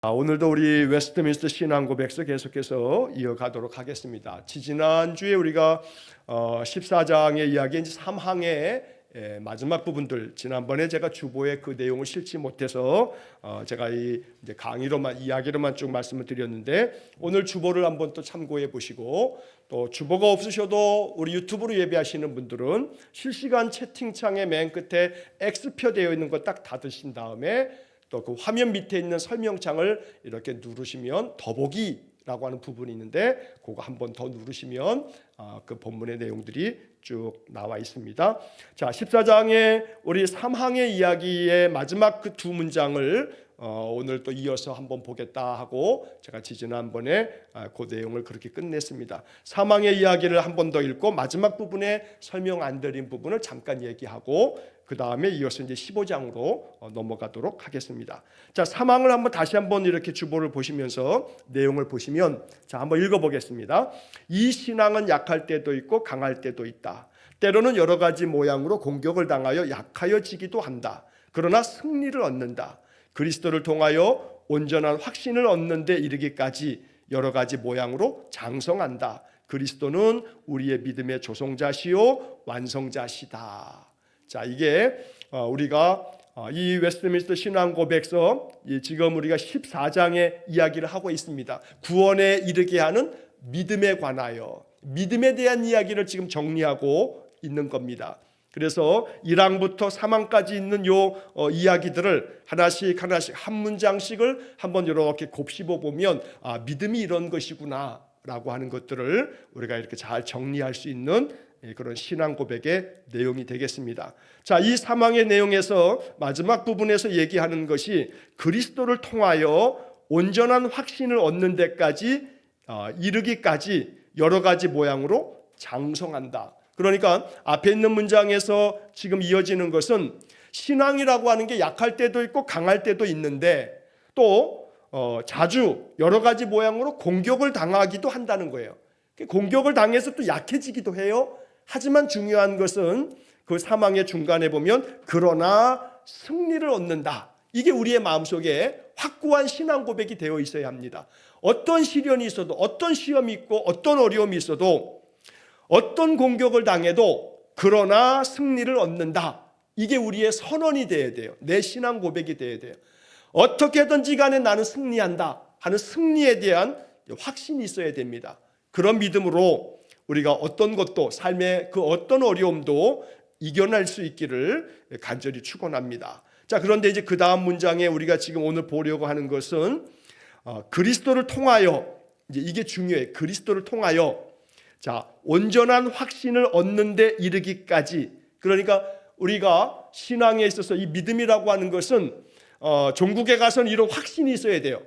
오늘도 우리 웨스트민스터 신앙고백서 계속해서 이어가도록 하겠습니다. 지난주에 우리가 14장의 이야기, 3항의 마지막 부분들, 지난번에 제가 주보에 그 내용을 실지 못해서 제가 이제 강의로만, 이야기로만 쭉 말씀을 드렸는데, 오늘 주보를 한번 또 참고해 보시고, 또 주보가 없으셔도 우리 유튜브로 예배하시는 분들은 실시간 채팅창의 맨 끝에 X표 되어 있는 거 딱 닫으신 다음에 또 그 화면 밑에 있는 설명창을 이렇게 누르시면 더보기라고 하는 부분이 있는데, 그거 한번 더 누르시면 그 본문의 내용들이 쭉 나와 있습니다. 자, 14장의 우리 3항의 이야기의 마지막 그 두 문장을 오늘 또 이어서 한번 보겠다 하고 제가 지난번에 그 내용을 그렇게 끝냈습니다. 3항의 이야기를 한 번 더 읽고 마지막 부분에 설명 안 드린 부분을 잠깐 얘기하고 그 다음에 이어서 이제 15장으로 넘어가도록 하겠습니다. 자, 3항을 다시 한번 이렇게 주보를 보시면서 내용을 보시면, 자, 한번 읽어보겠습니다. 이 신앙은 약할 때도 있고 강할 때도 있다. 때로는 여러 가지 모양으로 공격을 당하여 약하여지기도 한다. 그러나 승리를 얻는다. 그리스도를 통하여 온전한 확신을 얻는 데 이르기까지 여러 가지 모양으로 장성한다. 그리스도는 우리의 믿음의 조성자시요 완성자시다. 자, 이게 우리가 이 웨스트민스터 신앙고백서 지금 우리가 14장의 이야기를 하고 있습니다. 구원에 이르게 하는 믿음에 관하여, 믿음에 대한 이야기를 지금 정리하고 있는 겁니다. 그래서 1항부터 3항까지 있는 요 이야기들을 하나씩 한 문장씩을 한번 이렇게 곱씹어 보면 믿음이 이런 것이구나 라고 하는 것들을 우리가 이렇게 잘 정리할 수 있는 그런 신앙 고백의 내용이 되겠습니다. 자, 이 3항의 내용에서 마지막 부분에서 얘기하는 것이 그리스도를 통하여 온전한 확신을 얻는 데까지 이르기까지 여러 가지 모양으로 장성한다. 그러니까 앞에 있는 문장에서 지금 이어지는 것은 신앙이라고 하는 게 약할 때도 있고 강할 때도 있는데, 또 자주 여러 가지 모양으로 공격을 당하기도 한다는 거예요. 공격을 당해서 또 약해지기도 해요. 하지만 중요한 것은 그 3항의 중간에 보면 그러나 승리를 얻는다. 이게 우리의 마음속에 확고한 신앙 고백이 되어 있어야 합니다. 어떤 시련이 있어도, 어떤 시험이 있고, 어떤 어려움이 있어도, 어떤 공격을 당해도 그러나 승리를 얻는다. 이게 우리의 선언이 되어야 돼요. 내 신앙 고백이 되어야 돼요. 어떻게든지 간에 나는 승리한다 하는 승리에 대한 확신이 있어야 됩니다. 그런 믿음으로 우리가 어떤 것도, 삶의 그 어떤 어려움도 이겨낼 수 있기를 간절히 축원합니다. 자, 그런데 이제 그 다음 문장에 우리가 지금 오늘 보려고 하는 것은 그리스도를 통하여, 이제 이게 중요해요. 그리스도를 통하여, 자, 온전한 확신을 얻는 데 이르기까지. 그러니까 우리가 신앙에 있어서 이 믿음이라고 하는 것은 종국에 가서는 이런 확신이 있어야 돼요.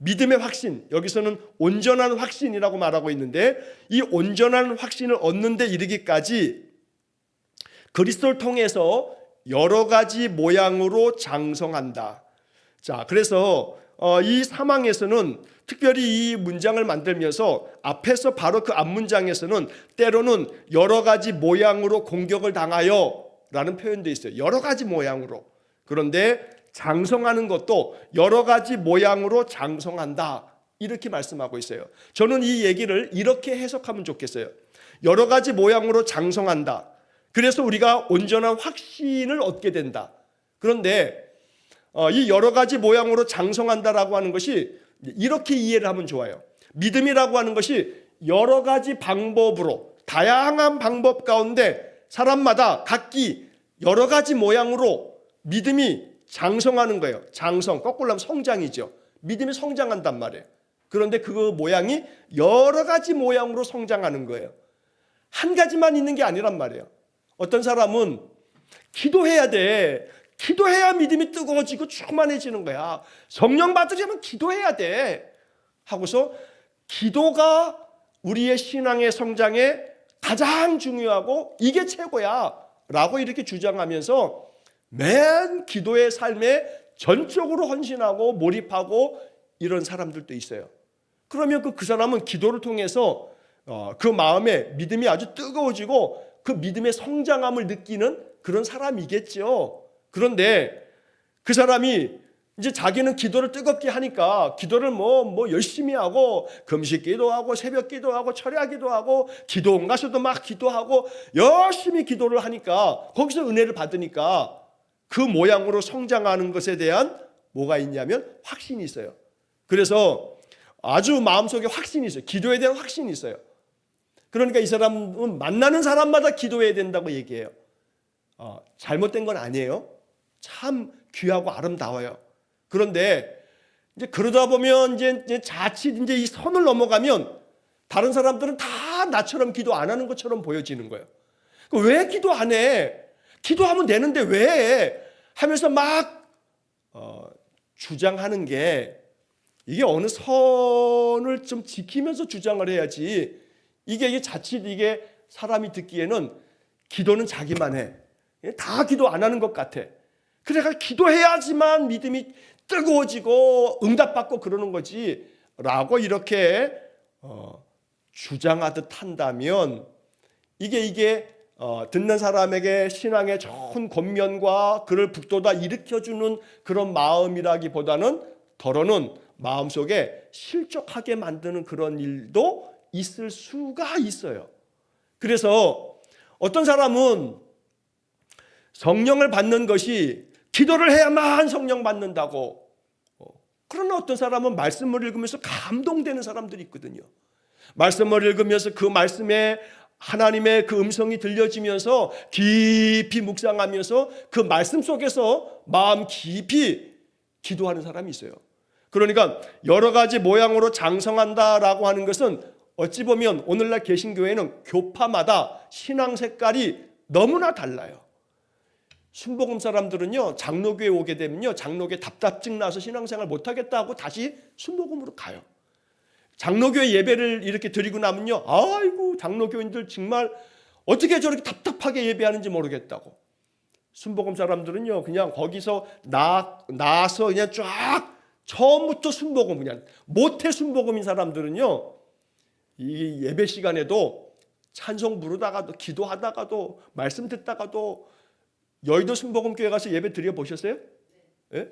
믿음의 확신, 여기서는 온전한 확신이라고 말하고 있는데, 이 온전한 확신을 얻는 데 이르기까지 그리스도를 통해서 여러 가지 모양으로 장성한다. 자, 그래서 이 3항에서는 특별히 이 문장을 만들면서 앞에서 바로 그 앞문장에서는 때로는 여러 가지 모양으로 공격을 당하여 라는 표현도 있어요. 여러 가지 모양으로. 그런데 장성하는 것도 여러 가지 모양으로 장성한다. 이렇게 말씀하고 있어요. 저는 이 얘기를 이렇게 해석하면 좋겠어요. 여러 가지 모양으로 장성한다. 그래서 우리가 온전한 확신을 얻게 된다. 그런데 이 여러 가지 모양으로 장성한다라고 하는 것이 이렇게 이해를 하면 좋아요. 믿음이라고 하는 것이 여러 가지 방법으로, 다양한 방법 가운데 사람마다 각기 여러 가지 모양으로 믿음이 장성하는 거예요. 장성, 거꾸로 하면 성장이죠. 믿음이 성장한단 말이에요. 그런데 그 모양이 여러 가지 모양으로 성장하는 거예요. 한 가지만 있는 게 아니란 말이에요. 어떤 사람은 기도해야 돼. 기도해야 믿음이 뜨거워지고 충만해지는 거야. 성령 받으려면 기도해야 돼. 하고서 기도가 우리의 신앙의 성장에 가장 중요하고 이게 최고야 라고 이렇게 주장하면서 맨 기도의 삶에 전적으로 헌신하고 몰입하고 이런 사람들도 있어요. 그러면 그 사람은 기도를 통해서 그 마음에 믿음이 아주 뜨거워지고 그 믿음의 성장함을 느끼는 그런 사람이겠죠. 그런데 그 사람이 이제 자기는 기도를 뜨겁게 하니까 기도를 뭐 열심히 하고 금식 기도하고 새벽 기도하고 철야 기도하고 기도 온 가서도 막 기도하고 열심히 기도를 하니까 거기서 은혜를 받으니까 그 모양으로 성장하는 것에 대한 뭐가 있냐면 확신이 있어요. 그래서 아주 마음속에 확신이 있어요. 기도에 대한 확신이 있어요. 그러니까 이 사람은 만나는 사람마다 기도해야 된다고 얘기해요. 잘못된 건 아니에요. 참 귀하고 아름다워요. 그런데 이제 그러다 보면 이제 자칫 이제 이 선을 넘어가면 다른 사람들은 다 나처럼 기도 안 하는 것처럼 보여지는 거예요. 왜 기도 안 해? 기도하면 되는데 왜 해? 하면서 막 주장하는 게 이게 어느 선을 좀 지키면서 주장을 해야지 이게 자칫 이게 사람이 듣기에는 기도는 자기만 해. 다 기도 안 하는 것 같아. 그래서 기도해야지만 믿음이 뜨거워지고 응답받고 그러는 거지 라고 이렇게 주장하듯 한다면 이게 듣는 사람에게 신앙의 좋은 권면과 그를 북돋아 일으켜주는 그런 마음이라기보다는 더러는 마음속에 실족하게 만드는 그런 일도 있을 수가 있어요. 그래서 어떤 사람은 성령을 받는 것이 기도를 해야만 성령 받는다고. 그러나 어떤 사람은 말씀을 읽으면서 감동되는 사람들이 있거든요. 말씀을 읽으면서 그 말씀에 하나님의 그 음성이 들려지면서 깊이 묵상하면서 그 말씀 속에서 마음 깊이 기도하는 사람이 있어요. 그러니까 여러 가지 모양으로 장성한다라고 하는 것은 어찌 보면 오늘날 개신교회는 교파마다 신앙 색깔이 너무나 달라요. 순복음 사람들은요, 장로교에 오게 되면요, 장로교에 답답증 나서 신앙생활 못하겠다 하고 다시 순복음으로 가요. 장로교회 예배를 이렇게 드리고 나면요, 아이고 장로교인들 정말 어떻게 저렇게 답답하게 예배하는지 모르겠다고. 순복음 사람들은요, 그냥 거기서 나서 그냥 쫙 처음부터 순복음, 그냥 모태 순복음인 사람들은요, 이 예배 시간에도 찬송 부르다가도 기도하다가도 말씀 듣다가도 여의도 순복음교회 가서 예배 드려 보셨어요? 예?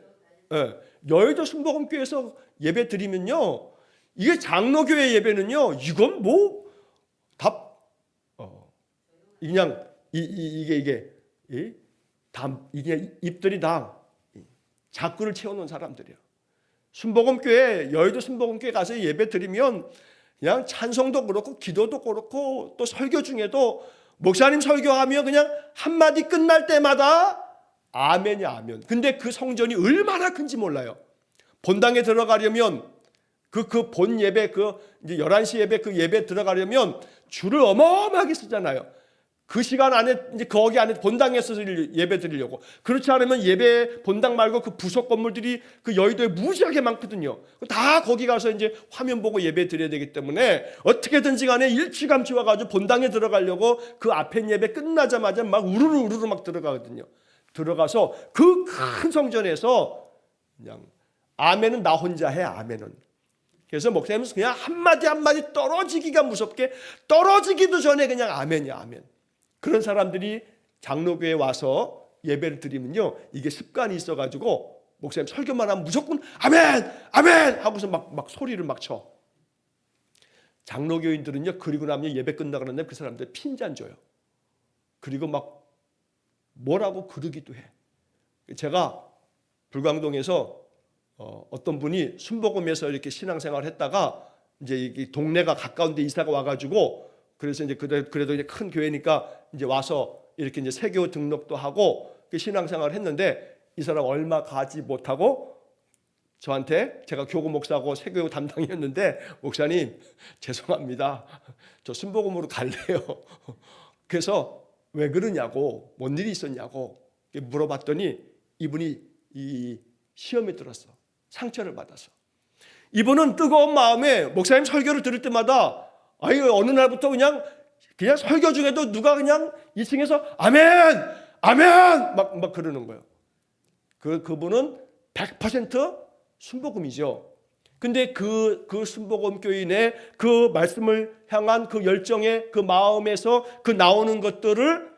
예. 여의도 순복음교회에서 예배 드리면요, 이게 장로교회 예배는요, 이건 뭐 답, 그냥 이게 입들이 다 자꾸를 채워놓은 사람들이에요. 순복음교회 여의도 순복음교회 가서 예배 드리면 그냥 찬송도 그렇고 기도도 그렇고 또 설교 중에도 목사님 설교하며 그냥 한마디 끝날 때마다 아멘이 아멘. 근데 그 성전이 얼마나 큰지 몰라요. 본당에 들어가려면 그 본 예배 이제 11시 예배 그 예배 들어가려면 줄을 어마어마하게 쓰잖아요. 그 시간 안에 이제 거기 안에 본당에서 예배 드리려고. 그렇지 않으면 예배 본당 말고 그 부속 건물들이 그 여의도에 무지하게 많거든요. 다 거기 가서 이제 화면 보고 예배 드려야 되기 때문에 어떻게든지 간에 일찌감치 와가지고 본당에 들어가려고 그 앞에 예배 끝나자마자 막 우르르 막 들어가거든요. 들어가서 그 큰 성전에서 그냥 아멘은 나 혼자 해, 아멘은. 그래서 목사님은 그냥 한마디 한마디 떨어지기가 무섭게 떨어지기도 전에 그냥 아멘이야, 아멘. 그런 사람들이 장로교회에 와서 예배를 드리면요, 이게 습관이 있어가지고 목사님 설교만 하면 무조건 아멘 아멘 하고서 막 소리를 막 쳐. 장로교인들은요, 그리고 나면 예배 끝나고 나면 그 사람들 핀잔 줘요. 그리고 막 뭐라고 그러기도 해. 제가 불광동에서 어떤 분이 순복음에서 이렇게 신앙생활을 했다가 이제 이 동네가 가까운데 이사가 와가지고, 그래서 이제 그래도 이제 큰 교회니까 이제 와서 이렇게 이제 세교 등록도 하고 그 신앙생활을 했는데, 이 사람 얼마 가지 못하고 저한테, 제가 교구 목사고 세교 담당이었는데, 목사님 죄송합니다, 저 순복음으로 갈래요. 그래서 왜 그러냐고, 뭔 일이 있었냐고 물어봤더니 이분이 이 시험에 들었어. 상처를 받아서. 이분은 뜨거운 마음에 목사님 설교를 들을 때마다 어느 날부터 그냥 설교 중에도 누가 그냥 2층에서 아멘 아멘 막 그러는 거예요. 그분은 100% 순복음이죠. 근데 그 순복음 교인의 그 말씀을 향한 그 열정의 그 마음에서 그 나오는 것들을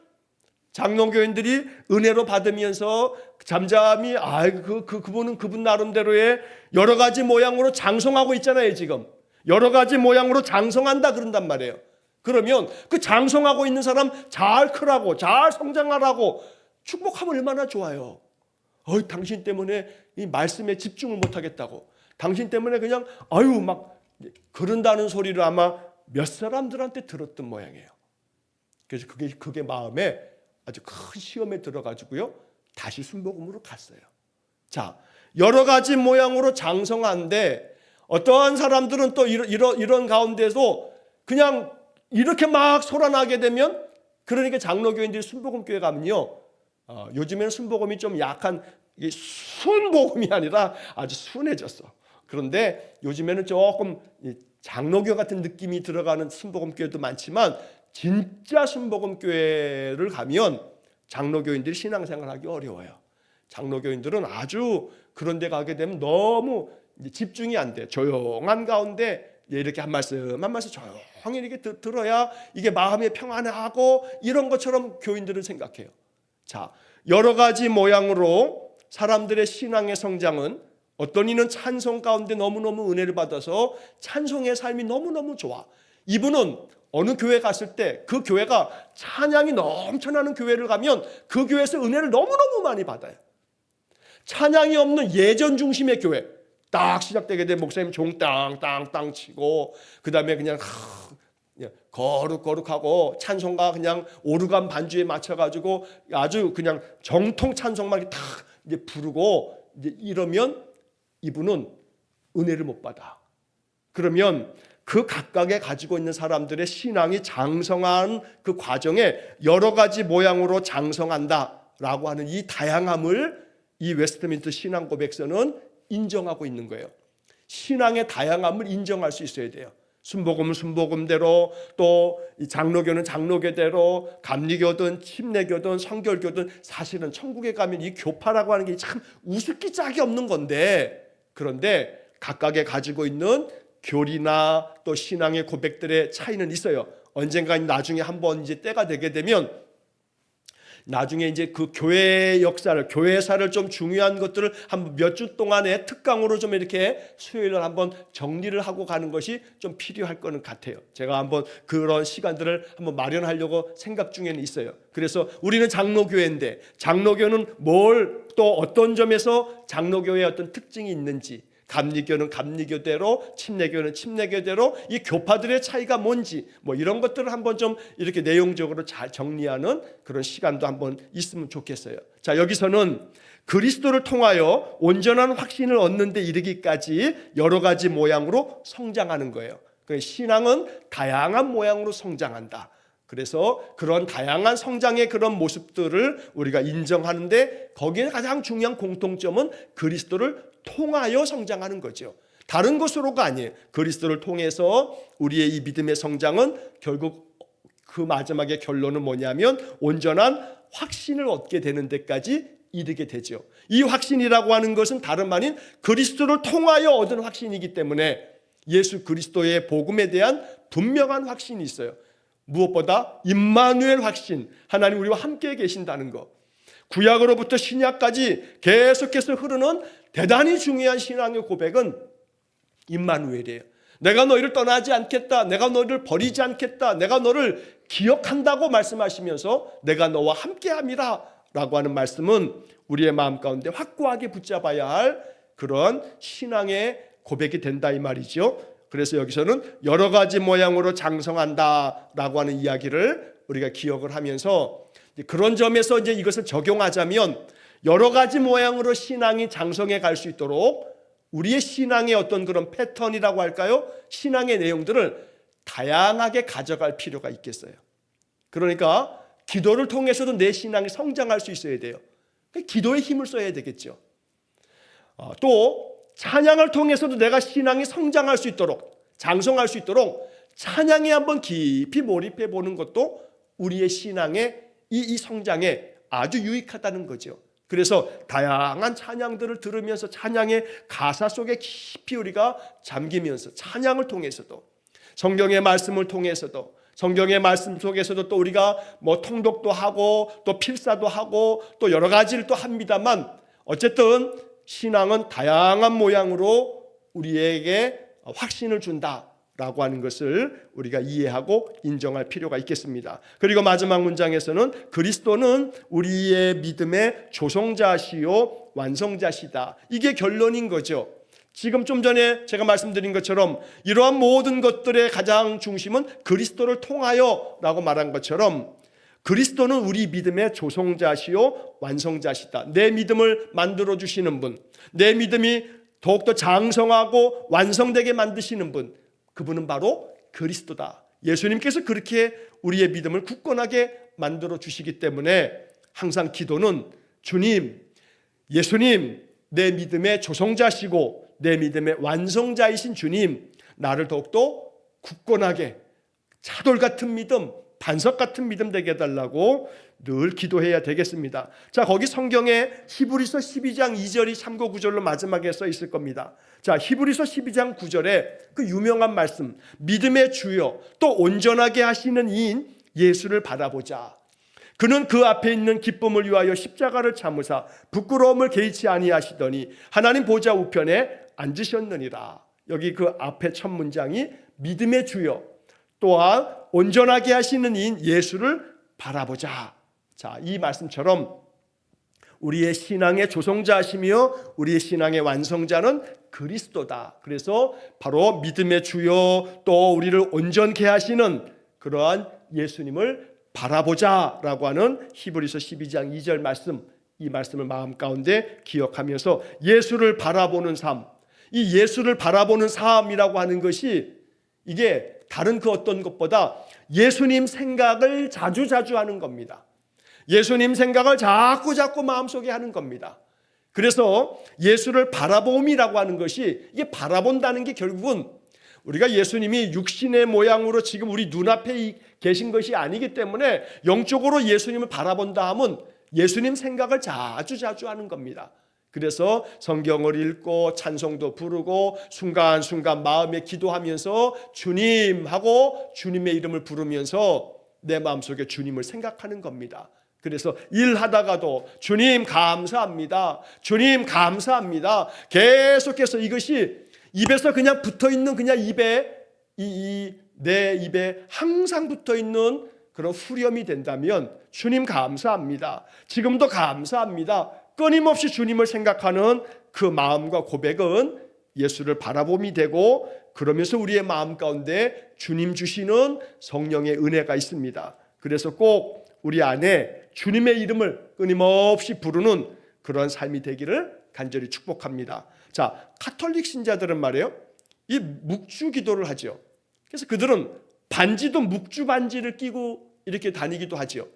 장로교인들이 은혜로 받으면서 잠잠히 그분은 그분 나름대로의 여러 가지 모양으로 장성하고 있잖아요. 지금 여러 가지 모양으로 장성한다 그런단 말이에요. 그러면 그 장성하고 있는 사람 잘 크라고, 잘 성장하라고 축복하면 얼마나 좋아요. 당신 때문에 이 말씀에 집중을 못하겠다고, 당신 때문에 그냥 막 그런다는 소리를 아마 몇 사람들한테 들었던 모양이에요. 그래서 그게 마음에 아주 큰 시험에 들어가지고요, 다시 순복음으로 갔어요. 자, 여러 가지 모양으로 장성한데 어떠한 사람들은 또 이런 가운데서 그냥 이렇게 막 솟아나게 되면, 그러니까 장로교인들이 순복음교회 가면요, 요즘에는 순복음이 좀 약한, 순복음이 아니라 아주 순해졌어. 그런데 요즘에는 조금 장로교 같은 느낌이 들어가는 순복음교회도 많지만, 진짜 순복음교회를 가면 장로교인들이 신앙생활하기 어려워요. 장로교인들은 아주 그런 데 가게 되면 너무 집중이 안 돼. 조용한 가운데 이렇게 한 말씀 조용히 이렇게 들어야 이게 마음이 평안하고 이런 것처럼 교인들은 생각해요. 자, 여러 가지 모양으로 사람들의 신앙의 성장은, 어떤 이는 찬송 가운데 너무너무 은혜를 받아서 찬송의 삶이 너무너무 좋아. 이분은 어느 교회 갔을 때 그 교회가 찬양이 넘쳐나는 교회를 가면 그 교회에서 은혜를 너무너무 많이 받아요. 찬양이 없는 예전 중심의 교회, 딱 시작되게 되면 목사님 종 땅땅땅 치고, 그 다음에 그냥 거룩거룩하고 찬송가 그냥 오르간 반주에 맞춰가지고 아주 그냥 정통 찬송만 딱 이제 부르고 이러면 이분은 은혜를 못 받아. 그러면 그 각각에 가지고 있는 사람들의 신앙이 장성한 그 과정에 여러 가지 모양으로 장성한다라고 하는 이 다양함을 이 웨스트민스터 신앙 고백서는 인정하고 있는 거예요. 신앙의 다양함을 인정할 수 있어야 돼요. 순복음은 순복음대로, 또 장로교는 장로교대로, 감리교든 침례교든 성결교든, 사실은 천국에 가면 이 교파라고 하는 게 참 우습기 짝이 없는 건데, 그런데 각각에 가지고 있는 교리나 또 신앙의 고백들의 차이는 있어요. 언젠가 나중에 한번 이제 때가 되게 되면, 나중에 이제 그 교회의 역사를, 교회사를 좀 중요한 것들을 한 몇 주 동안의 특강으로 좀 이렇게 수요일날 한번 정리를 하고 가는 것이 좀 필요할 거는 같아요. 제가 한번 그런 시간들을 한번 마련하려고 생각 중에는 있어요. 그래서 우리는 장로교회인데, 장로교는 뭘, 또 어떤 점에서 장로교회의 어떤 특징이 있는지, 감리교는 감리교대로, 침례교는 침례교대로, 이 교파들의 차이가 뭔지, 이런 것들을 한번 좀 이렇게 내용적으로 잘 정리하는 그런 시간도 한번 있으면 좋겠어요. 자, 여기서는 그리스도를 통하여 온전한 확신을 얻는 데 이르기까지 여러 가지 모양으로 성장하는 거예요. 신앙은 다양한 모양으로 성장한다. 그래서 그런 다양한 성장의 그런 모습들을 우리가 인정하는데, 거기에 가장 중요한 공통점은 그리스도를 통하여 성장하는 거죠. 다른 것으로가 아니에요. 그리스도를 통해서 우리의 이 믿음의 성장은 결국 그 마지막의 결론은 뭐냐면 온전한 확신을 얻게 되는 데까지 이르게 되죠. 이 확신이라고 하는 것은 다름 아닌 그리스도를 통하여 얻은 확신이기 때문에 예수 그리스도의 복음에 대한 분명한 확신이 있어요. 무엇보다 임마누엘 확신, 하나님 우리와 함께 계신다는 것. 구약으로부터 신약까지 계속해서 흐르는 대단히 중요한 신앙의 고백은 임마누엘이에요. 내가 너희를 떠나지 않겠다, 내가 너희를 버리지 않겠다, 내가 너를 기억한다고 말씀하시면서 내가 너와 함께함이라 라고 하는 말씀은 우리의 마음 가운데 확고하게 붙잡아야 할 그런 신앙의 고백이 된다 이 말이죠. 그래서 여기서는 여러 가지 모양으로 장성한다라고 하는 이야기를 우리가 기억을 하면서, 그런 점에서 이제 이것을 적용하자면 여러 가지 모양으로 신앙이 장성해 갈 수 있도록 우리의 신앙의 어떤 그런 패턴이라고 할까요? 신앙의 내용들을 다양하게 가져갈 필요가 있겠어요. 그러니까 기도를 통해서도 내 신앙이 성장할 수 있어야 돼요. 기도에 힘을 써야 되겠죠. 또 찬양을 통해서도 내가 신앙이 성장할 수 있도록, 장성할 수 있도록 찬양에 한번 깊이 몰입해 보는 것도 우리의 신앙의 이 성장에 아주 유익하다는 거죠. 그래서 다양한 찬양들을 들으면서 찬양의 가사 속에 깊이 우리가 잠기면서, 찬양을 통해서도 성경의 말씀을 통해서도 성경의 말씀 속에서도 또 우리가 뭐 통독도 하고 또 필사도 하고 또 여러 가지를 또 합니다만, 어쨌든 신앙은 다양한 모양으로 우리에게 확신을 준다라고 하는 것을 우리가 이해하고 인정할 필요가 있겠습니다. 그리고 마지막 문장에서는 그리스도는 우리의 믿음의 조성자시요 완성자시다. 이게 결론인 거죠. 지금 좀 전에 제가 말씀드린 것처럼 이러한 모든 것들의 가장 중심은 그리스도를 통하여 라고 말한 것처럼, 그리스도는 우리 믿음의 조성자시요 완성자시다. 내 믿음을 만들어주시는 분, 내 믿음이 더욱더 장성하고 완성되게 만드시는 분, 그분은 바로 그리스도다. 예수님께서 그렇게 우리의 믿음을 굳건하게 만들어주시기 때문에 항상 기도는 주님, 예수님, 내 믿음의 조성자시고 내 믿음의 완성자이신 주님, 나를 더욱더 굳건하게 차돌 같은 믿음, 반석 같은 믿음 되게 해달라고 늘 기도해야 되겠습니다. 자, 거기 성경에 히브리서 12장 2절이 참고 구절로 마지막에 써 있을 겁니다. 자, 히브리서 12장 9절에 그 유명한 말씀, 믿음의 주여 또 온전하게 하시는 이인 예수를 바라보자. 그는 그 앞에 있는 기쁨을 위하여 십자가를 참으사 부끄러움을 개의치 아니하시더니 하나님 보좌 우편에 앉으셨느니라. 여기 그 앞에 첫 문장이 믿음의 주여 또한 온전하게 하시는 이인 예수를 바라보자. 자, 이 말씀처럼 우리의 신앙의 조성자시며 우리의 신앙의 완성자는 그리스도다. 그래서 바로 믿음의 주여 또 우리를 온전케 하시는 그러한 예수님을 바라보자라고 하는 히브리서 12장 2절 말씀, 이 말씀을 마음 가운데 기억하면서 예수를 바라보는 삶, 이 예수를 바라보는 삶이라고 하는 것이 이게 다른 그 어떤 것보다 예수님 생각을 자주 하는 겁니다. 예수님 생각을 자꾸 마음속에 하는 겁니다. 그래서 예수를 바라봄이라고 하는 것이, 이게 바라본다는 게 결국은 우리가 예수님이 육신의 모양으로 지금 우리 눈앞에 계신 것이 아니기 때문에 영적으로 예수님을 바라본다 하면 예수님 생각을 자주 하는 겁니다. 그래서 성경을 읽고 찬송도 부르고 순간순간 마음에 기도하면서 주님 하고 주님의 이름을 부르면서 내 마음속에 주님을 생각하는 겁니다. 그래서 일하다가도 주님 감사합니다, 주님 감사합니다, 계속해서 이것이 입에서 그냥 붙어있는, 그냥 입에 내 입에 항상 붙어있는 그런 후렴이 된다면 주님 감사합니다, 지금도 감사합니다, 끊임없이 주님을 생각하는 그 마음과 고백은 예수를 바라봄이 되고, 그러면서 우리의 마음 가운데 주님 주시는 성령의 은혜가 있습니다. 그래서 꼭 우리 안에 주님의 이름을 끊임없이 부르는 그런 삶이 되기를 간절히 축복합니다. 자, 가톨릭 신자들은 말이에요, 이 묵주 기도를 하죠. 그래서 그들은 반지도 묵주 반지를 끼고 이렇게 다니기도 하죠.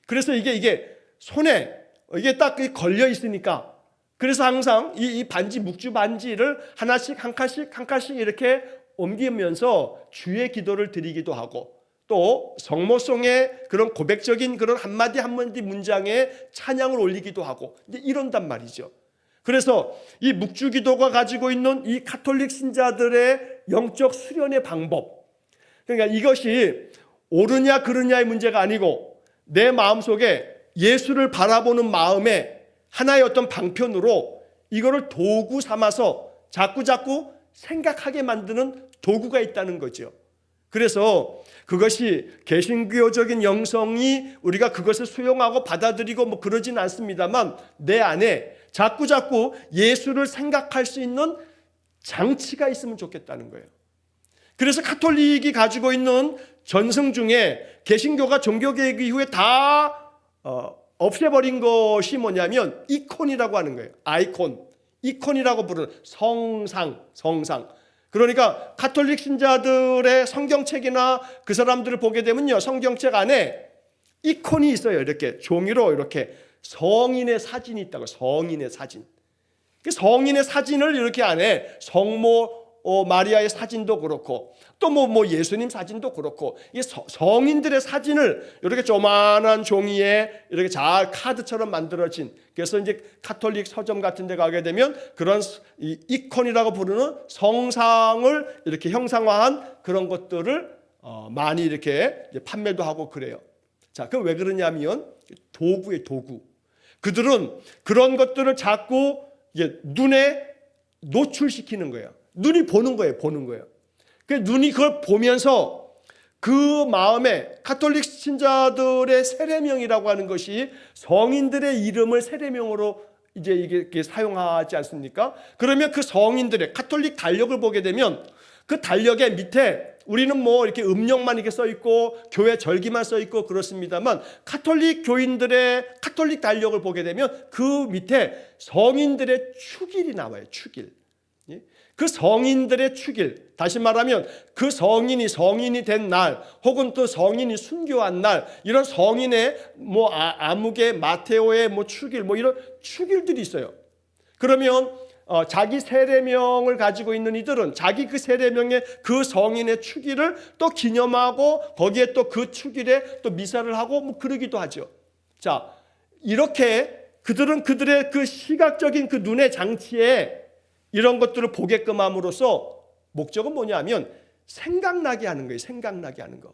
그래서 이게 손에 이게 딱 걸려 있으니까, 그래서 항상 이 반지, 묵주 반지를 하나씩 한 칸씩 이렇게 옮기면서 주의 기도를 드리기도 하고, 또 성모송의 그런 고백적인 그런 한마디 문장에 찬양을 올리기도 하고 이제 이런단 말이죠. 그래서 이 묵주 기도가 가지고 있는 이 가톨릭 신자들의 영적 수련의 방법, 그러니까 이것이 옳으냐 그르냐의 문제가 아니고 내 마음속에 예수를 바라보는 마음에 하나의 어떤 방편으로 이거를 도구 삼아서 자꾸 생각하게 만드는 도구가 있다는 거죠. 그래서 그것이 개신교적인 영성이 우리가 그것을 수용하고 받아들이고 뭐 그러진 않습니다만, 내 안에 자꾸 예수를 생각할 수 있는 장치가 있으면 좋겠다는 거예요. 그래서 가톨릭이 가지고 있는 전승 중에 개신교가 종교개혁 이후에 다 없애버린 것이 뭐냐면 이콘이라고 하는 거예요. 아이콘, 이콘이라고 부르는 성상. 그러니까 가톨릭 신자들의 성경책이나 그 사람들을 보게 되면요, 성경책 안에 이콘이 있어요. 이렇게 종이로 이렇게 성인의 사진이 있다고. 성인의 사진. 그 성인의 사진을 이렇게 안에 성모 마리아의 사진도 그렇고 또 뭐 예수님 사진도 그렇고, 이 성인들의 사진을 이렇게 조만한 종이에 이렇게 잘 카드처럼 만들어진, 그래서 이제 가톨릭 서점 같은 데 가게 되면 그런 이 이콘이라고 부르는 성상을 이렇게 형상화한 그런 것들을 많이 이렇게 판매도 하고 그래요. 자, 그 왜 그러냐면 도구예요, 도구. 그들은 그런 것들을 자꾸 눈에 노출시키는 거예요. 눈이 보는 거예요, 보는 거예요. 그 눈이 그걸 보면서 그 마음에 가톨릭 신자들의 세례명이라고 하는 것이 성인들의 이름을 세례명으로 이제 이게 사용하지 않습니까? 그러면 그 성인들의 가톨릭 달력을 보게 되면 그 달력의 밑에 우리는 뭐 이렇게 음력만 이렇게 써 있고 교회 절기만 써 있고 그렇습니다만 가톨릭 교인들의 가톨릭 달력을 보게 되면 그 밑에 성인들의 축일이 나와요. 축일. 그 성인들의 축일, 다시 말하면 그 성인이 된 날, 혹은 또 성인이 순교한 날, 이런 성인의 뭐 아무개, 마테오의 뭐 축일, 뭐 이런 축일들이 있어요. 그러면 자기 세례명을 가지고 있는 이들은 자기 그 세례명의 그 성인의 축일을 또 기념하고 거기에 또 그 축일에 또 미사를 하고 뭐 그러기도 하죠. 자, 이렇게 그들은 그들의 그 시각적인 그 눈의 장치에 이런 것들을 보게끔 함으로써 목적은 뭐냐면 생각나게 하는 거예요. 생각나게 하는 거.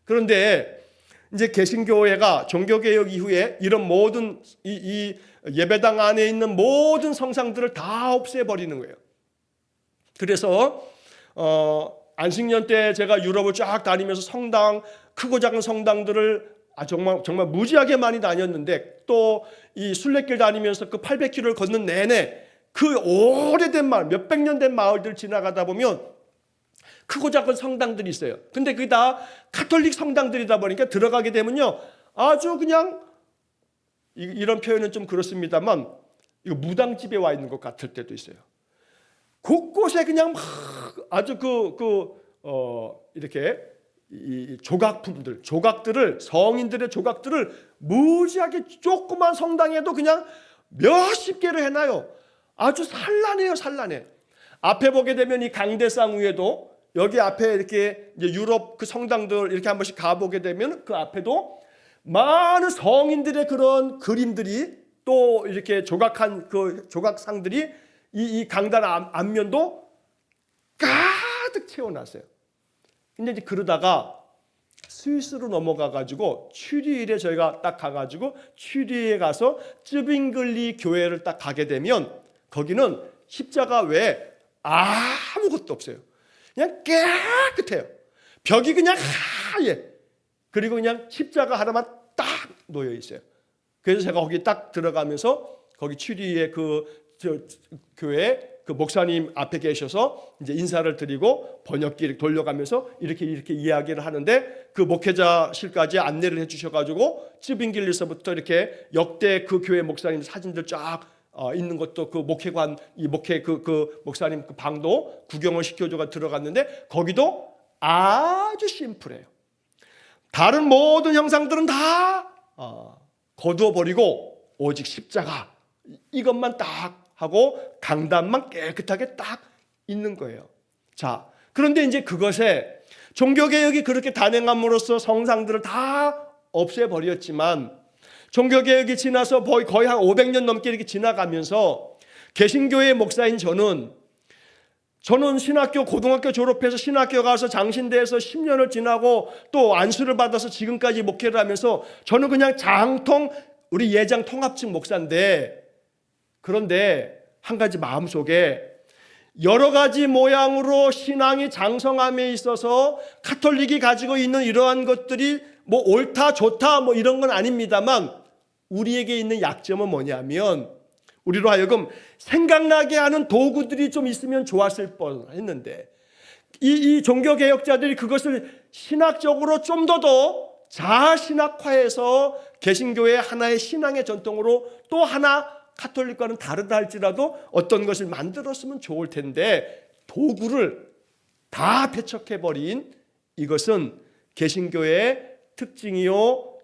그런데 이제 개신교회가 종교개혁 이후에 이런 모든 이 예배당 안에 있는 모든 성상들을 다 없애버리는 거예요. 그래서 안식년 때 제가 유럽을 쫙 다니면서 성당, 크고 작은 성당들을 정말 무지하게 많이 다녔는데, 또 이 순례길 다니면서 그 800km를 걷는 내내 그 오래된 마을, 몇백 년 된 마을들 지나가다 보면 크고 작은 성당들이 있어요. 근데 그게 다 가톨릭 성당들이다 보니까 들어가게 되면요, 아주 그냥 이런 표현은 좀 그렇습니다만 이거 무당집에 와 있는 것 같을 때도 있어요. 곳곳에 그냥 막 아주 이렇게 이 조각들을, 성인들의 조각들을 무지하게 조그만 성당에도 그냥 몇십 개를 해놔요. 아주 산란해요, 산란해. 앞에 보게 되면 이 강대상 위에도, 여기 앞에 이렇게 이제 유럽 그 성당들 이렇게 한 번씩 가보게 되면 그 앞에도 많은 성인들의 그런 그림들이, 또 이렇게 조각한 그 조각상들이 이 강단 앞면도 가득 채워놨어요. 근데 이제 그러다가 스위스로 넘어가 가지고 취리히에 저희가 딱 가가지고 취리히에 가서 쯔빙글리 교회를 딱 가게 되면 거기는 십자가 외에 아무것도 없어요. 그냥 깨끗해요. 벽이 그냥 하얘. 그리고 그냥 십자가 하나만 딱 놓여 있어요. 그래서 제가 거기 딱 들어가면서 거기 취리히의 교회 그 목사님 앞에 계셔서 이제 인사를 드리고 번역기 돌려가면서 이렇게 이야기를 하는데, 그 목회자실까지 안내를 해주셔가지고 쯔빙길리서부터 이렇게 역대 그 교회 목사님 사진들 쫙 있는 것도 그 목회관, 이 목회 그 목사님 그 방도 구경을 시켜줘가 들어갔는데 거기도 아주 심플해요. 다른 모든 형상들은 다 거두어 버리고 오직 십자가 이것만 딱 하고 강단만 깨끗하게 딱 있는 거예요. 자, 그런데 이제 그것에 종교개혁이 그렇게 단행함으로써 성상들을 다 없애버렸지만, 종교개혁이 지나서 거의 한 500년 넘게 이렇게 지나가면서 개신교의 목사인 저는 신학교, 고등학교 졸업해서 신학교 가서 장신대에서 10년을 지나고 또 안수를 받아서 지금까지 목회를 하면서 저는 그냥 장통 우리 예장 통합측 목사인데, 그런데 한 가지 마음속에 여러 가지 모양으로 신앙이 장성함에 있어서 가톨릭이 가지고 있는 이러한 것들이 뭐 옳다 좋다 뭐 이런 건 아닙니다만, 우리에게 있는 약점은 뭐냐면 우리로 하여금 생각나게 하는 도구들이 좀 있으면 좋았을 뻔했는데, 이 종교개혁자들이 그것을 신학적으로 좀 더 자신학화해서 개신교의 하나의 신앙의 전통으로 또 하나 가톨릭과는 다르다 할지라도 어떤 것을 만들었으면 좋을 텐데, 도구를 다 배척해버린 이것은 개신교의 특징이요,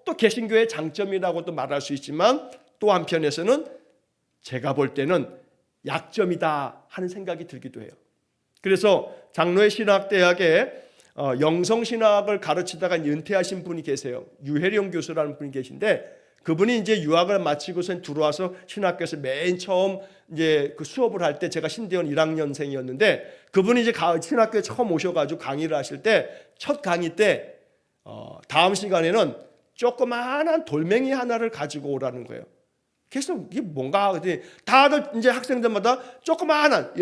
또 개신교의 장점이라고도 말할 수 있지만, 또 한편에서는 제가 볼 때는 약점이다 하는 생각이 들기도 해요. 그래서 장로의 신학대학에 영성신학을 가르치다가 은퇴하신 분이 계세요. 유혜령 교수라는 분이 계신데, 그분이 이제 유학을 마치고선 들어와서 신학교에서 맨 처음 이제 그 수업을 할 때 제가 신대원 1학년생이었는데 그분이 이제 신학교에 처음 오셔가지고 강의를 하실 때 첫 강의 때 다음 시간에는 조그마한 돌멩이 하나를 가지고 오라는 거예요. 그래서 이게 뭔가 그랬더니 다들 이제 학생들마다 조그마한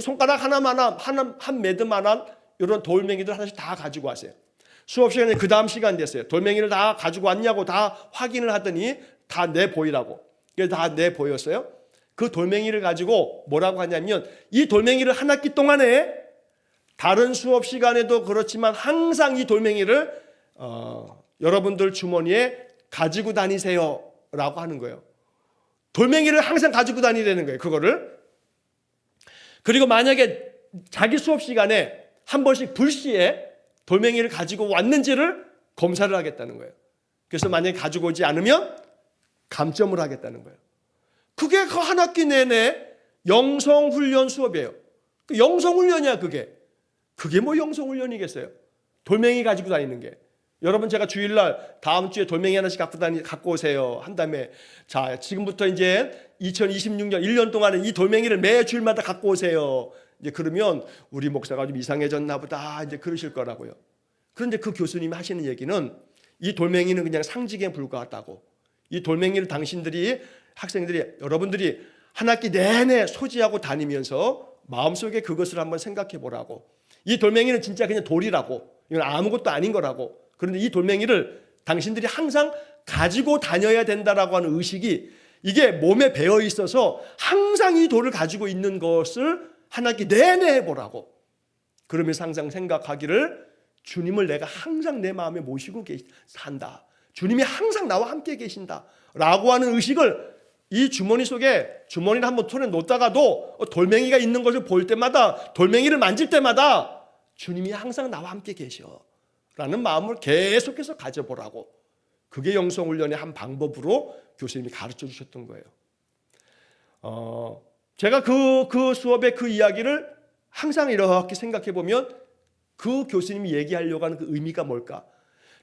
손가락 하나만한 한 매듭만한 이런 돌멩이들 하나씩 다 가지고 왔어요. 수업 시간에 그 다음 시간 됐어요. 돌멩이를 다 가지고 왔냐고 다 확인을 하더니 다 내보이라고. 그래서 다 내보였어요. 그 돌멩이를 가지고 뭐라고 하냐면 이 돌멩이를 한 학기 동안에 다른 수업 시간에도 그렇지만 항상 이 돌멩이를 여러분들 주머니에 가지고 다니세요 라고 하는 거예요. 돌멩이를 항상 가지고 다니라는 거예요. 그거를. 그리고 만약에 자기 수업 시간에 한 번씩 불시에 돌멩이를 가지고 왔는지를 검사를 하겠다는 거예요. 그래서 만약에 가지고 오지 않으면 감점을 하겠다는 거예요. 그게 그 한 학기 내내 영성훈련 수업이에요. 그 영성훈련이야 그게. 그게 뭐 영성훈련이겠어요. 돌멩이 가지고 다니는 게. 여러분 제가 주일날 다음 주에 돌멩이 하나씩 갖고 오세요 한 다음에 자 지금부터 이제 2026년 1년 동안에 이 돌멩이를 매 주일마다 갖고 오세요. 이제 그러면 우리 목사가 좀 이상해졌나 보다 이제 그러실 거라고요. 그런데 그 교수님이 하시는 얘기는 이 돌멩이는 그냥 상징에 불과하다고. 이 돌멩이를 당신들이 학생들이 여러분들이 한 학기 내내 소지하고 다니면서 마음속에 그것을 한번 생각해 보라고. 이 돌멩이는 진짜 그냥 돌이라고. 이건 아무것도 아닌 거라고. 그런데 이 돌멩이를 당신들이 항상 가지고 다녀야 된다라고 하는 의식이 이게 몸에 배어 있어서 항상 이 돌을 가지고 있는 것을 한 학기 내내 해보라고. 그러면서 항상 생각하기를 주님을 내가 항상 내 마음에 모시고 산다. 주님이 항상 나와 함께 계신다. 라고 하는 의식을 이 주머니 속에 주머니를 한번 털어 놓다가도 돌멩이가 있는 것을 볼 때마다 돌멩이를 만질 때마다 주님이 항상 나와 함께 계셔. 라는 마음을 계속해서 가져보라고. 그게 영성훈련의 한 방법으로 교수님이 가르쳐 주셨던 거예요. 제가 그 수업의 그 이야기를 항상 이렇게 생각해 보면 그 교수님이 얘기하려고 하는 그 의미가 뭘까?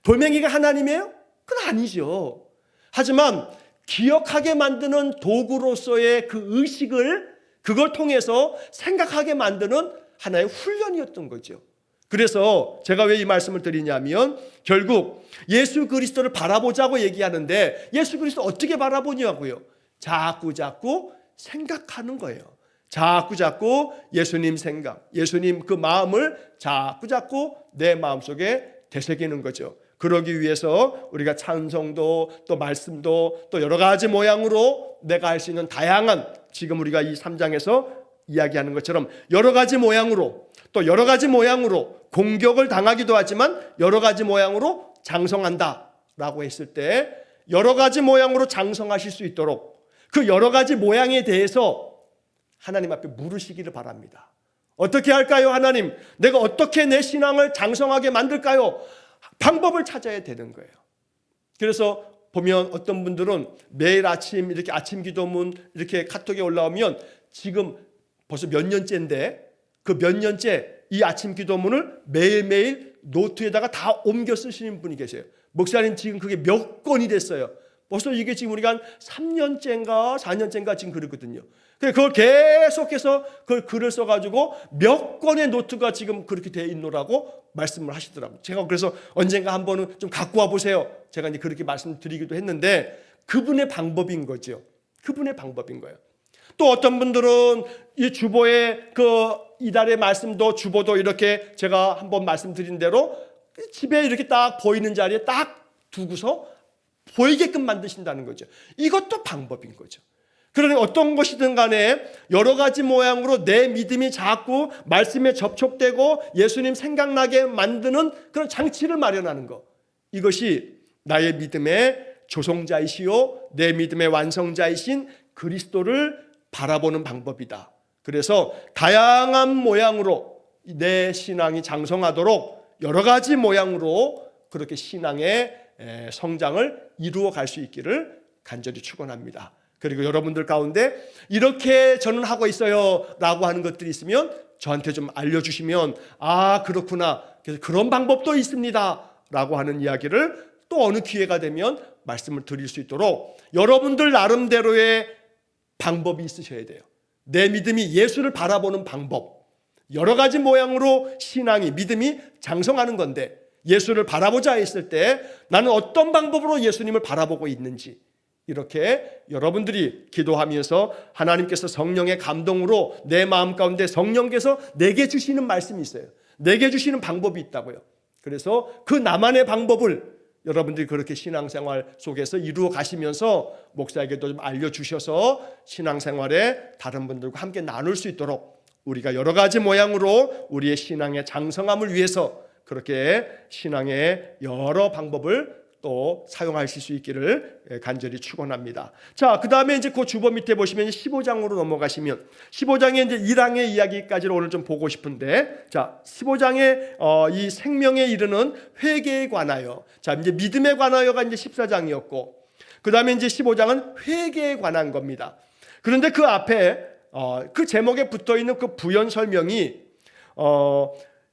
돌멩이가 하나님이에요? 그건 아니죠. 하지만 기억하게 만드는 도구로서의 그 의식을 그걸 통해서 생각하게 만드는 하나의 훈련이었던 거죠. 그래서 제가 왜 이 말씀을 드리냐면 결국 예수 그리스도를 바라보자고 얘기하는데 예수 그리스도 어떻게 바라보냐고요. 자꾸 생각하는 거예요. 자꾸 예수님 생각, 예수님 그 마음을 자꾸 내 마음속에 되새기는 거죠. 그러기 위해서 우리가 찬송도 또 말씀도 또 여러 가지 모양으로 내가 할 수 있는 다양한 지금 우리가 이 3장에서 이야기하는 것처럼 여러 가지 모양으로 또 여러 가지 모양으로 공격을 당하기도 하지만 여러 가지 모양으로 장성한다라고 했을 때 여러 가지 모양으로 장성하실 수 있도록 그 여러 가지 모양에 대해서 하나님 앞에 물으시기를 바랍니다. 어떻게 할까요, 하나님? 내가 어떻게 내 신앙을 장성하게 만들까요? 방법을 찾아야 되는 거예요. 그래서 보면 어떤 분들은 매일 아침 이렇게 아침 기도문 이렇게 카톡에 올라오면 지금 벌써 몇 년째인데 그 몇 년째 이 아침 기도문을 매일매일 노트에다가 다 옮겨 쓰시는 분이 계세요. 목사님 지금 그게 몇 건이 됐어요. 벌써 이게 지금 우리가 한 3년째인가 4년째인가 지금 그러거든요. 그걸 계속해서 그 글을 써가지고 몇 건의 노트가 지금 그렇게 되어 있노라고 말씀을 하시더라고요. 제가 그래서 언젠가 한 번은 좀 갖고 와 보세요. 제가 이제 그렇게 말씀드리기도 했는데 그분의 방법인 거죠. 그분의 방법인 거예요. 또 어떤 분들은 이 주보에 이달의 말씀도 주보도 이렇게 제가 한번 말씀드린 대로 집에 이렇게 딱 보이는 자리에 딱 두고서 보이게끔 만드신다는 거죠. 이것도 방법인 거죠. 그러니 어떤 것이든 간에 여러 가지 모양으로 내 믿음이 자꾸 말씀에 접촉되고 예수님 생각나게 만드는 그런 장치를 마련하는 것. 이것이 나의 믿음의 조성자이시요 내 믿음의 완성자이신 그리스도를 바라보는 방법이다. 그래서 다양한 모양으로 내 신앙이 장성하도록 여러 가지 모양으로 그렇게 신앙의 성장을 이루어 갈 수 있기를 간절히 축원합니다. 그리고 여러분들 가운데 이렇게 저는 하고 있어요 라고 하는 것들이 있으면 저한테 좀 알려주시면 아 그렇구나 그래서 그런 방법도 있습니다 라고 하는 이야기를 또 어느 기회가 되면 말씀을 드릴 수 있도록 여러분들 나름대로의 방법이 있으셔야 돼요. 내 믿음이 예수를 바라보는 방법, 여러 가지 모양으로 신앙이, 믿음이 장성하는 건데, 예수를 바라보자 했을 때 나는 어떤 방법으로 예수님을 바라보고 있는지, 이렇게 여러분들이 기도하면서 하나님께서 성령의 감동으로 내 마음 가운데 성령께서 내게 주시는 말씀이 있어요. 내게 주시는 방법이 있다고요. 그래서 그 나만의 방법을 여러분들이 그렇게 신앙생활 속에서 이루어 가시면서 목사에게도 좀 알려주셔서 신앙생활에 다른 분들과 함께 나눌 수 있도록 우리가 여러 가지 모양으로 우리의 신앙의 장성함을 위해서 그렇게 신앙의 여러 방법을 또 사용하실 수 있기를 간절히 축원합니다. 자, 그 다음에 이제 그 주보 밑에 보시면 15장으로 넘어가시면 15장의 이제 일항의 이야기까지를 오늘 좀 보고 싶은데, 자, 15장의 이 생명에 이르는 회개에 관하여, 자, 이제 믿음에 관하여가 이제 14장이었고, 그 다음에 이제 15장은 회개에 관한 겁니다. 그런데 그 앞에 그 제목에 붙어 있는 그 부연 설명이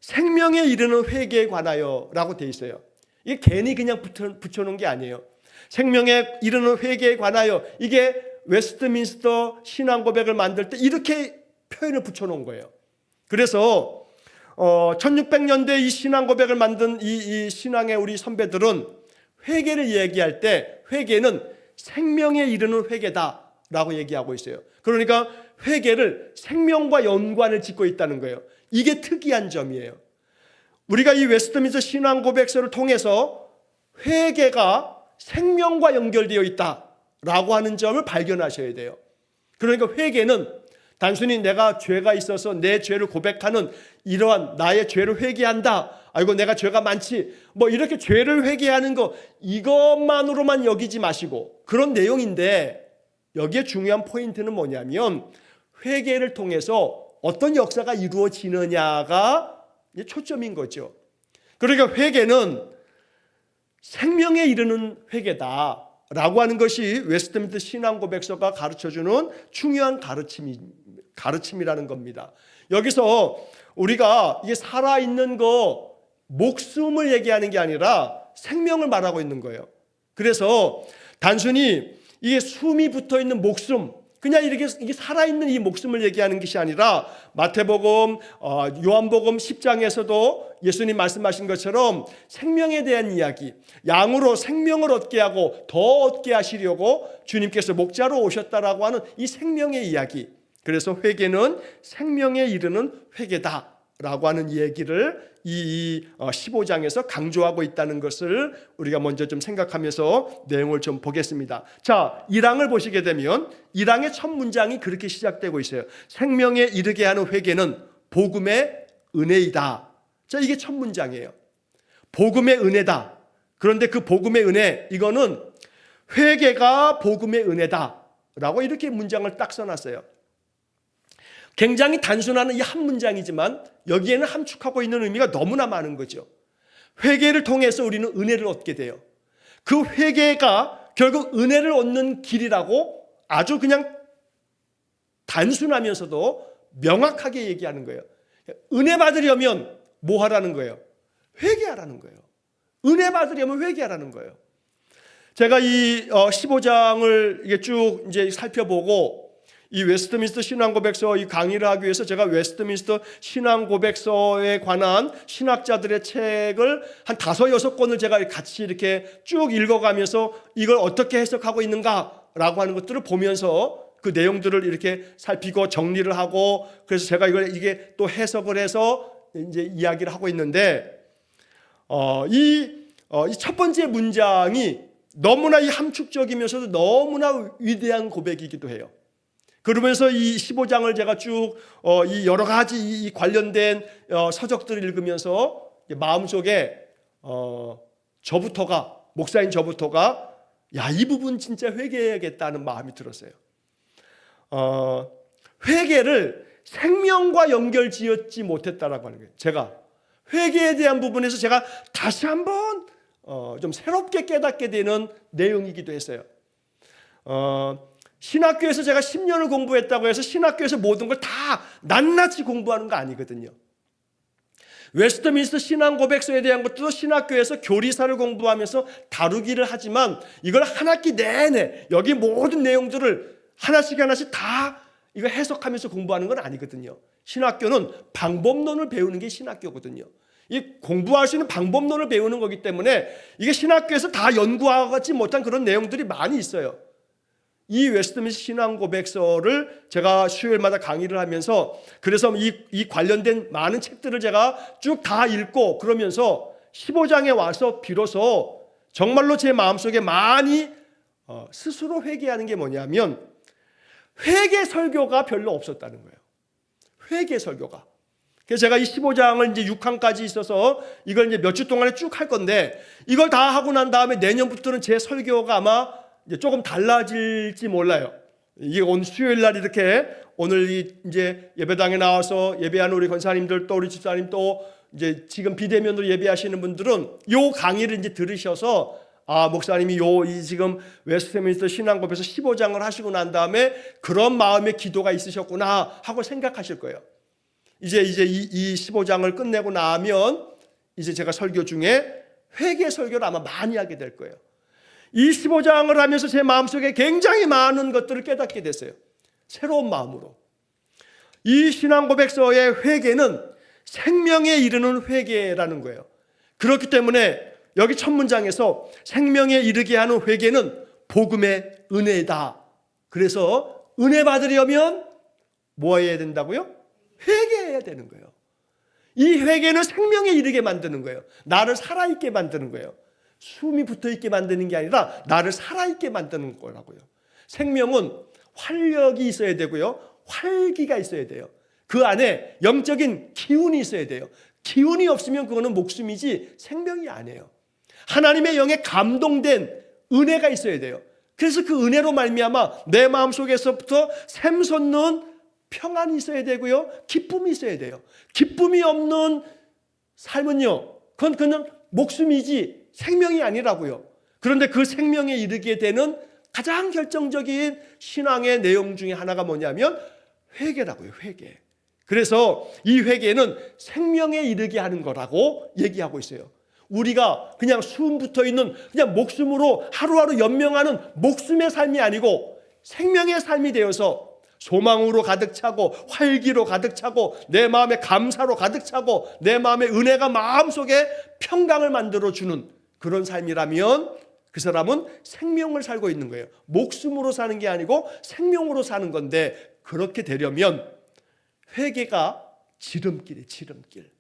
생명에 이르는 회개에 관하여라고 돼 있어요. 이게 괜히 그냥 붙여놓은 게 아니에요. 생명에 이르는 회개에 관하여, 이게 웨스트민스터 신앙 고백을 만들 때 이렇게 표현을 붙여놓은 거예요. 그래서 1600년대 이 신앙 고백을 만든 이 신앙의 우리 선배들은 회개를 얘기할 때 회개는 생명에 이르는 회개다라고 얘기하고 있어요. 그러니까 회개를 생명과 연관을 짓고 있다는 거예요. 이게 특이한 점이에요. 우리가 이 웨스트민스터 신앙 고백서를 통해서 회개가 생명과 연결되어 있다라고 하는 점을 발견하셔야 돼요. 그러니까 회개는 단순히 내가 죄가 있어서 내 죄를 고백하는 이러한 나의 죄를 회개한다, 아이고 내가 죄가 많지, 뭐 이렇게 죄를 회개하는 거, 이것만으로만 여기지 마시고, 그런 내용인데 여기에 중요한 포인트는 뭐냐면 회개를 통해서 어떤 역사가 이루어지느냐가 초점인 거죠. 그러니까 회개는 생명에 이르는 회개다라고 하는 것이 웨스트민스터 신앙 고백서가 가르쳐주는 중요한 가르침이라는 겁니다. 여기서 우리가 이게 살아있는 거, 목숨을 얘기하는 게 아니라 생명을 말하고 있는 거예요. 그래서 단순히 이게 숨이 붙어 있는 목숨, 그냥 이렇게 살아있는 이 목숨을 얘기하는 것이 아니라 마태복음, 요한복음 10장에서도 예수님 말씀하신 것처럼 생명에 대한 이야기, 양으로 생명을 얻게 하고 더 얻게 하시려고 주님께서 목자로 오셨다라고 하는 이 생명의 이야기. 그래서 회개는 생명에 이르는 회개다라고 하는 얘기를 이 15장에서 강조하고 있다는 것을 우리가 먼저 좀 생각하면서 내용을 좀 보겠습니다. 자, 1항을 보시게 되면 1항의 첫 문장이 그렇게 시작되고 있어요. 생명에 이르게 하는 회개는 복음의 은혜이다. 자, 이게 첫 문장이에요. 복음의 은혜다. 그런데 그 복음의 은혜, 이거는 회개가 복음의 은혜다라고 이렇게 문장을 딱 써놨어요. 굉장히 단순한 이 한 문장이지만 여기에는 함축하고 있는 의미가 너무나 많은 거죠. 회개를 통해서 우리는 은혜를 얻게 돼요. 그 회개가 결국 은혜를 얻는 길이라고 아주 그냥 단순하면서도 명확하게 얘기하는 거예요. 은혜 받으려면 뭐 하라는 거예요? 회개하라는 거예요. 은혜 받으려면 회개하라는 거예요. 제가 이 15장을 이게 쭉 이제 살펴보고 이 웨스트민스터 신앙고백서 이 강의를 하기 위해서 제가 웨스트민스터 신앙고백서에 관한 신학자들의 책을 한 5-6권을 제가 같이 이렇게 쭉 읽어가면서 이걸 어떻게 해석하고 있는가라고 하는 것들을 보면서 그 내용들을 이렇게 살피고 정리를 하고, 그래서 제가 이게 또 해석을 해서 이제 이야기를 하고 있는데, 이 첫 번째 문장이 너무나 이 함축적이면서도 너무나 위대한 고백이기도 해요. 그러면서 이 15장을 제가 쭉 이 여러 가지 이 관련된 서적들을 읽으면서 마음속에 목사인 저부터가 야, 이 부분 진짜 회개해야겠다는 마음이 들었어요. 회개를 생명과 연결지었지 못했다라고 하는 거예요. 제가 회개에 대한 부분에서 제가 다시 한번 좀 새롭게 깨닫게 되는 내용이기도 했어요. 신학교에서 제가 10년을 공부했다고 해서 신학교에서 모든 걸 다 낱낱이 공부하는 거 아니거든요. 웨스트민스터 신앙 고백서에 대한 것도 신학교에서 교리사를 공부하면서 다루기를 하지만 이걸 한 학기 내내 여기 모든 내용들을 하나씩 다 이거 해석하면서 공부하는 건 아니거든요. 신학교는 방법론을 배우는 게 신학교거든요. 이 공부할 수 있는 방법론을 배우는 거기 때문에 이게 신학교에서 다 연구하지 못한 그런 내용들이 많이 있어요. 이 웨스트민스터 신앙 고백서를 제가 수요일마다 강의를 하면서 그래서 이 관련된 많은 책들을 제가 쭉 다 읽고 그러면서 15장에 와서 비로소 정말로 제 마음속에 많이 스스로 회개하는 게 뭐냐면 회개 설교가 별로 없었다는 거예요. 회개 설교가. 그래서 제가 이 15장을 이제 6강까지 있어서 이걸 이제 몇 주 동안에 쭉 할 건데 이걸 다 하고 난 다음에 내년부터는 제 설교가 아마 이제 조금 달라질지 몰라요. 이게 오늘 수요일 날 이렇게 오늘 이제 예배당에 나와서 예배하는 우리 권사님들 또 우리 집사님 또 이제 지금 비대면으로 예배하시는 분들은 요 강의를 이제 들으셔서 아, 목사님이 이 지금 웨스트민스터 신앙고백에서 15장을 하시고 난 다음에 그런 마음의 기도가 있으셨구나 하고 생각하실 거예요. 이제 이 15장을 끝내고 나면 이제 제가 설교 중에 회개 설교를 아마 많이 하게 될 거예요. 이 15장을 하면서 제 마음속에 굉장히 많은 것들을 깨닫게 됐어요. 새로운 마음으로. 이 신앙고백서의 회개는 생명에 이르는 회개라는 거예요. 그렇기 때문에 여기 첫 문장에서 생명에 이르게 하는 회개는 복음의 은혜다. 그래서 은혜 받으려면 뭐 해야 된다고요? 회개해야 되는 거예요. 이 회개는 생명에 이르게 만드는 거예요. 나를 살아있게 만드는 거예요. 숨이 붙어있게 만드는 게 아니라 나를 살아있게 만드는 거라고요. 생명은 활력이 있어야 되고요. 활기가 있어야 돼요. 그 안에 영적인 기운이 있어야 돼요. 기운이 없으면 그거는 목숨이지 생명이 아니에요. 하나님의 영에 감동된 은혜가 있어야 돼요. 그래서 그 은혜로 말미암아 내 마음속에서부터 샘솟는 평안이 있어야 되고요. 기쁨이 있어야 돼요. 기쁨이 없는 삶은요, 그건 목숨이지 생명이 아니라고요. 그런데 그 생명에 이르게 되는 가장 결정적인 신앙의 내용 중에 하나가 뭐냐면 회개라고요. 회개. 그래서 이 회개는 생명에 이르게 하는 거라고 얘기하고 있어요. 우리가 그냥 숨 붙어 있는 그냥 목숨으로 하루하루 연명하는 목숨의 삶이 아니고 생명의 삶이 되어서 소망으로 가득 차고 활기로 가득 차고 내 마음에 감사로 가득 차고 내 마음에 은혜가 마음속에 평강을 만들어주는 그런 삶이라면 그 사람은 생명을 살고 있는 거예요. 목숨으로 사는 게 아니고 생명으로 사는 건데 그렇게 되려면 회개가 지름길이에요. 지름길.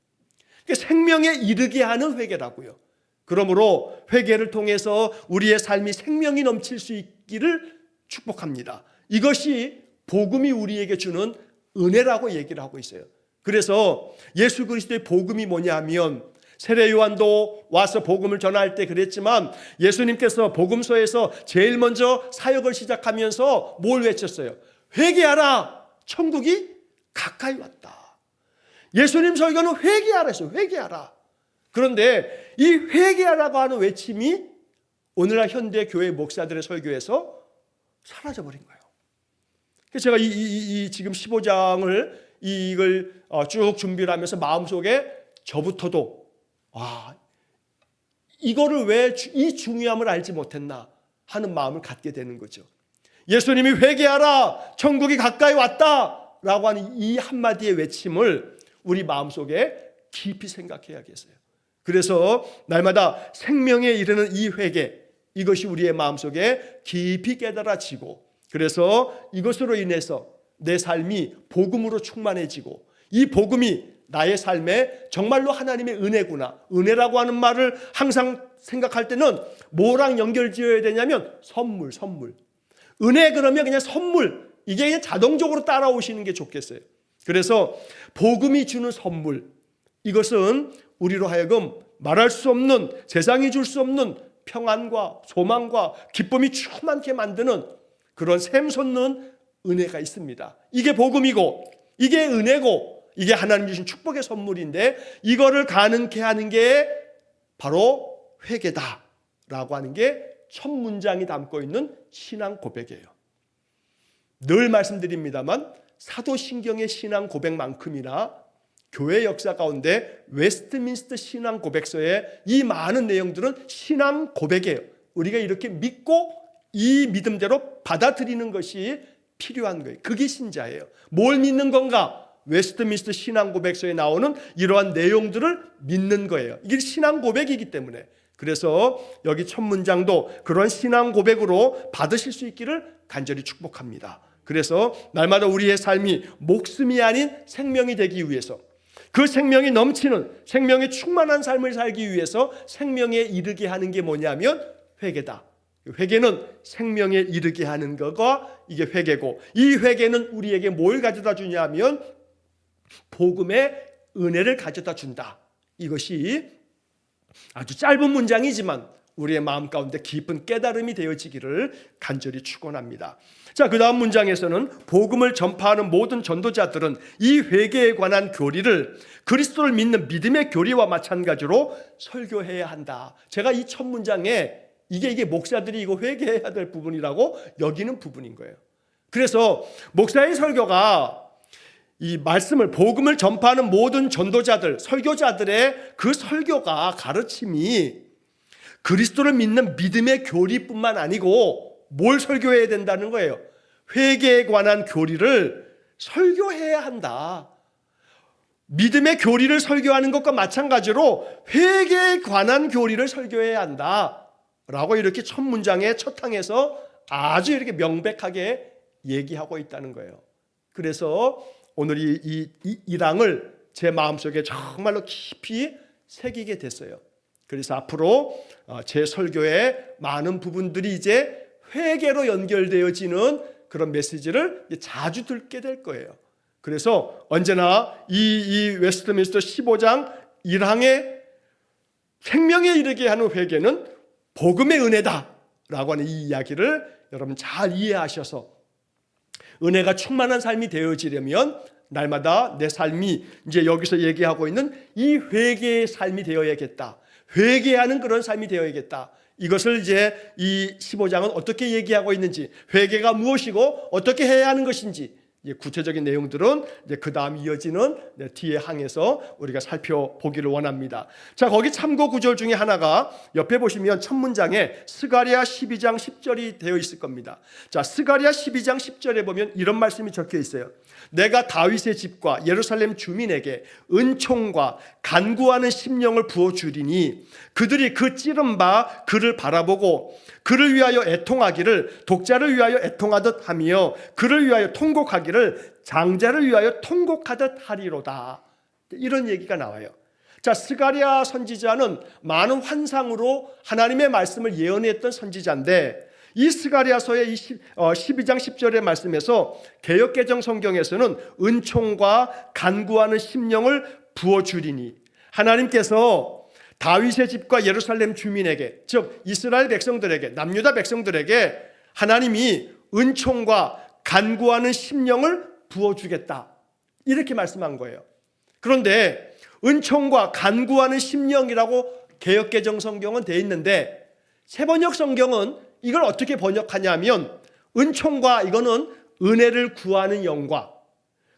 생명에 이르게 하는 회개라고요. 그러므로 회개를 통해서 우리의 삶이 생명이 넘칠 수 있기를 축복합니다. 이것이 복음이 우리에게 주는 은혜라고 얘기를 하고 있어요. 그래서 예수 그리스도의 복음이 뭐냐 하면 세례 요한도 와서 복음을 전할 때 그랬지만 예수님께서 복음서에서 제일 먼저 사역을 시작하면서 뭘 외쳤어요? 회개하라, 천국이 가까이 왔다. 예수님 설교는 회개하라 했어요. 회개하라. 그런데 이 회개하라고 하는 외침이 오늘날 현대 교회 목사들의 설교에서 사라져버린 거예요. 그래서 제가 지금 15장을 이걸 쭉 준비를 하면서 마음속에 저부터도 이거를 왜 이 중요함을 알지 못했나 하는 마음을 갖게 되는 거죠. 예수님이 회개하라, 천국이 가까이 왔다 라고 하는 이 한마디의 외침을 우리 마음속에 깊이 생각해야겠어요. 그래서 날마다 생명에 이르는 이 회개, 이것이 우리의 마음속에 깊이 깨달아지고 그래서 이것으로 인해서 내 삶이 복음으로 충만해지고 이 복음이 나의 삶에 정말로 하나님의 은혜구나. 은혜라고 하는 말을 항상 생각할 때는 뭐랑 연결 지어야 되냐면 선물. 은혜 그러면 그냥 선물. 이게 그냥 자동적으로 따라오시는 게 좋겠어요. 그래서 복음이 주는 선물, 이것은 우리로 하여금 말할 수 없는, 세상이 줄 수 없는 평안과 소망과 기쁨이 충만케 만드는 그런 샘솟는 은혜가 있습니다. 이게 복음이고 이게 은혜고 이게 하나님 주신 축복의 선물인데 이거를 가능케 하는 게 바로 회개다라고 하는 게 첫 문장이 담고 있는 신앙 고백이에요. 늘 말씀드립니다만 사도신경의 신앙 고백만큼이나 교회 역사 가운데 웨스트민스터 신앙 고백서의 이 많은 내용들은 신앙 고백이에요. 우리가 이렇게 믿고 이 믿음대로 받아들이는 것이 필요한 거예요. 그게 신자예요. 뭘 믿는 건가? 웨스트민스터 신앙 고백서에 나오는 이러한 내용들을 믿는 거예요. 이게 신앙 고백이기 때문에. 그래서 여기 첫 문장도 그런 신앙 고백으로 받으실 수 있기를 간절히 축복합니다. 그래서 날마다 우리의 삶이 목숨이 아닌 생명이 되기 위해서, 그 생명이 넘치는, 생명이 충만한 삶을 살기 위해서 생명에 이르게 하는 게 뭐냐면 회개다. 회개는 생명에 이르게 하는 거가 이게 회개고, 이 회개는 우리에게 뭘 가져다 주냐면 복음의 은혜를 가져다 준다. 이것이 아주 짧은 문장이지만 우리의 마음 가운데 깊은 깨달음이 되어지기를 간절히 축원합니다. 자, 그 다음 문장에서는 복음을 전파하는 모든 전도자들은 이 회개에 관한 교리를 그리스도를 믿는 믿음의 교리와 마찬가지로 설교해야 한다. 제가 이 첫 문장에 이게 목사들이 이거 회개해야 될 부분이라고 여기는 부분인 거예요. 그래서 목사의 설교가 이 말씀을, 복음을 전파하는 모든 전도자들, 설교자들의 그 설교가, 가르침이 그리스도를 믿는 믿음의 교리뿐만 아니고 뭘 설교해야 된다는 거예요? 회개에 관한 교리를 설교해야 한다. 믿음의 교리를 설교하는 것과 마찬가지로 회개에 관한 교리를 설교해야 한다 라고 이렇게 첫 문장의 첫 항에서 아주 이렇게 명백하게 얘기하고 있다는 거예요. 그래서 오늘 이 랑을 제 마음속에 정말로 깊이 새기게 됐어요. 그래서 앞으로 제 설교의 많은 부분들이 이제 회개로 연결되어지는 그런 메시지를 자주 듣게 될 거예요. 그래서 언제나 이 웨스트민스터 15장 1항의 생명에 이르게 하는 회개는 복음의 은혜다라고 하는 이 이야기를 여러분 잘 이해하셔서 은혜가 충만한 삶이 되어지려면 날마다 내 삶이 이제 여기서 얘기하고 있는 이 회개의 삶이 되어야겠다. 회개하는 그런 삶이 되어야겠다. 이것을 이제 이 15장은 어떻게 얘기하고 있는지, 회개가 무엇이고 어떻게 해야 하는 것인지, 이제 구체적인 내용들은 이제 그 다음 이어지는 뒤에 항에서 우리가 살펴보기를 원합니다. 자, 거기 참고 구절 중에 하나가 옆에 보시면 첫 문장에 스가랴 12장 10절이 되어 있을 겁니다. 자, 스가랴 12장 10절에 보면 이런 말씀이 적혀 있어요. 내가 다윗의 집과 예루살렘 주민에게 은총과 간구하는 심령을 부어주리니 그들이 그 찌른 바 그를 바라보고 그를 위하여 애통하기를 독자를 위하여 애통하듯 하며 그를 위하여 통곡하기를 장자를 위하여 통곡하듯 하리로다. 이런 얘기가 나와요. 자, 스가랴 선지자는 많은 환상으로 하나님의 말씀을 예언했던 선지자인데 이 스가랴서의 12장 10절의 말씀에서 개역개정 성경에서는 은총과 간구하는 심령을 부어주리니, 하나님께서 다윗의 집과 예루살렘 주민에게, 즉 이스라엘 백성들에게, 남유다 백성들에게 하나님이 은총과 간구하는 심령을 부어주겠다, 이렇게 말씀한 거예요. 그런데 은총과 간구하는 심령이라고 개역개정 성경은 되어 있는데 세번역 성경은 이걸 어떻게 번역하냐면 은총과 이거는 은혜를 구하는 영과,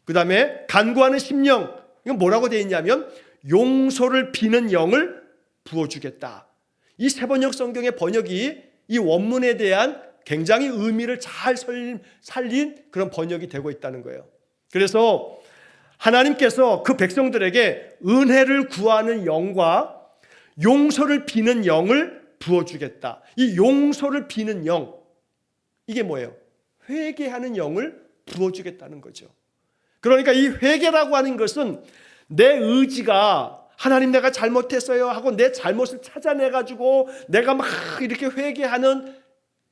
그 다음에 간구하는 심령, 이건 뭐라고 되어 있냐면 용서를 비는 영을 부어주겠다. 이 세번역 성경의 번역이 이 원문에 대한 굉장히 의미를 잘 살린 그런 번역이 되고 있다는 거예요. 그래서 하나님께서 그 백성들에게 은혜를 구하는 영과 용서를 비는 영을 부어주겠다. 이 용서를 비는 영, 이게 뭐예요? 회개하는 영을 부어주겠다는 거죠. 그러니까 이 회개라고 하는 것은 내 의지가 하나님 내가 잘못했어요 하고 내 잘못을 찾아내가지고 내가 막 이렇게 회개하는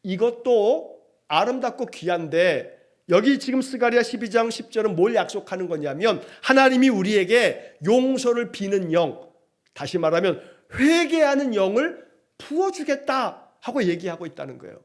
이것도 아름답고 귀한데, 여기 지금 스가랴 12장 10절은 뭘 약속하는 거냐면 하나님이 우리에게 용서를 비는 영, 다시 말하면 회개하는 영을 부어주겠다 하고 얘기하고 있다는 거예요.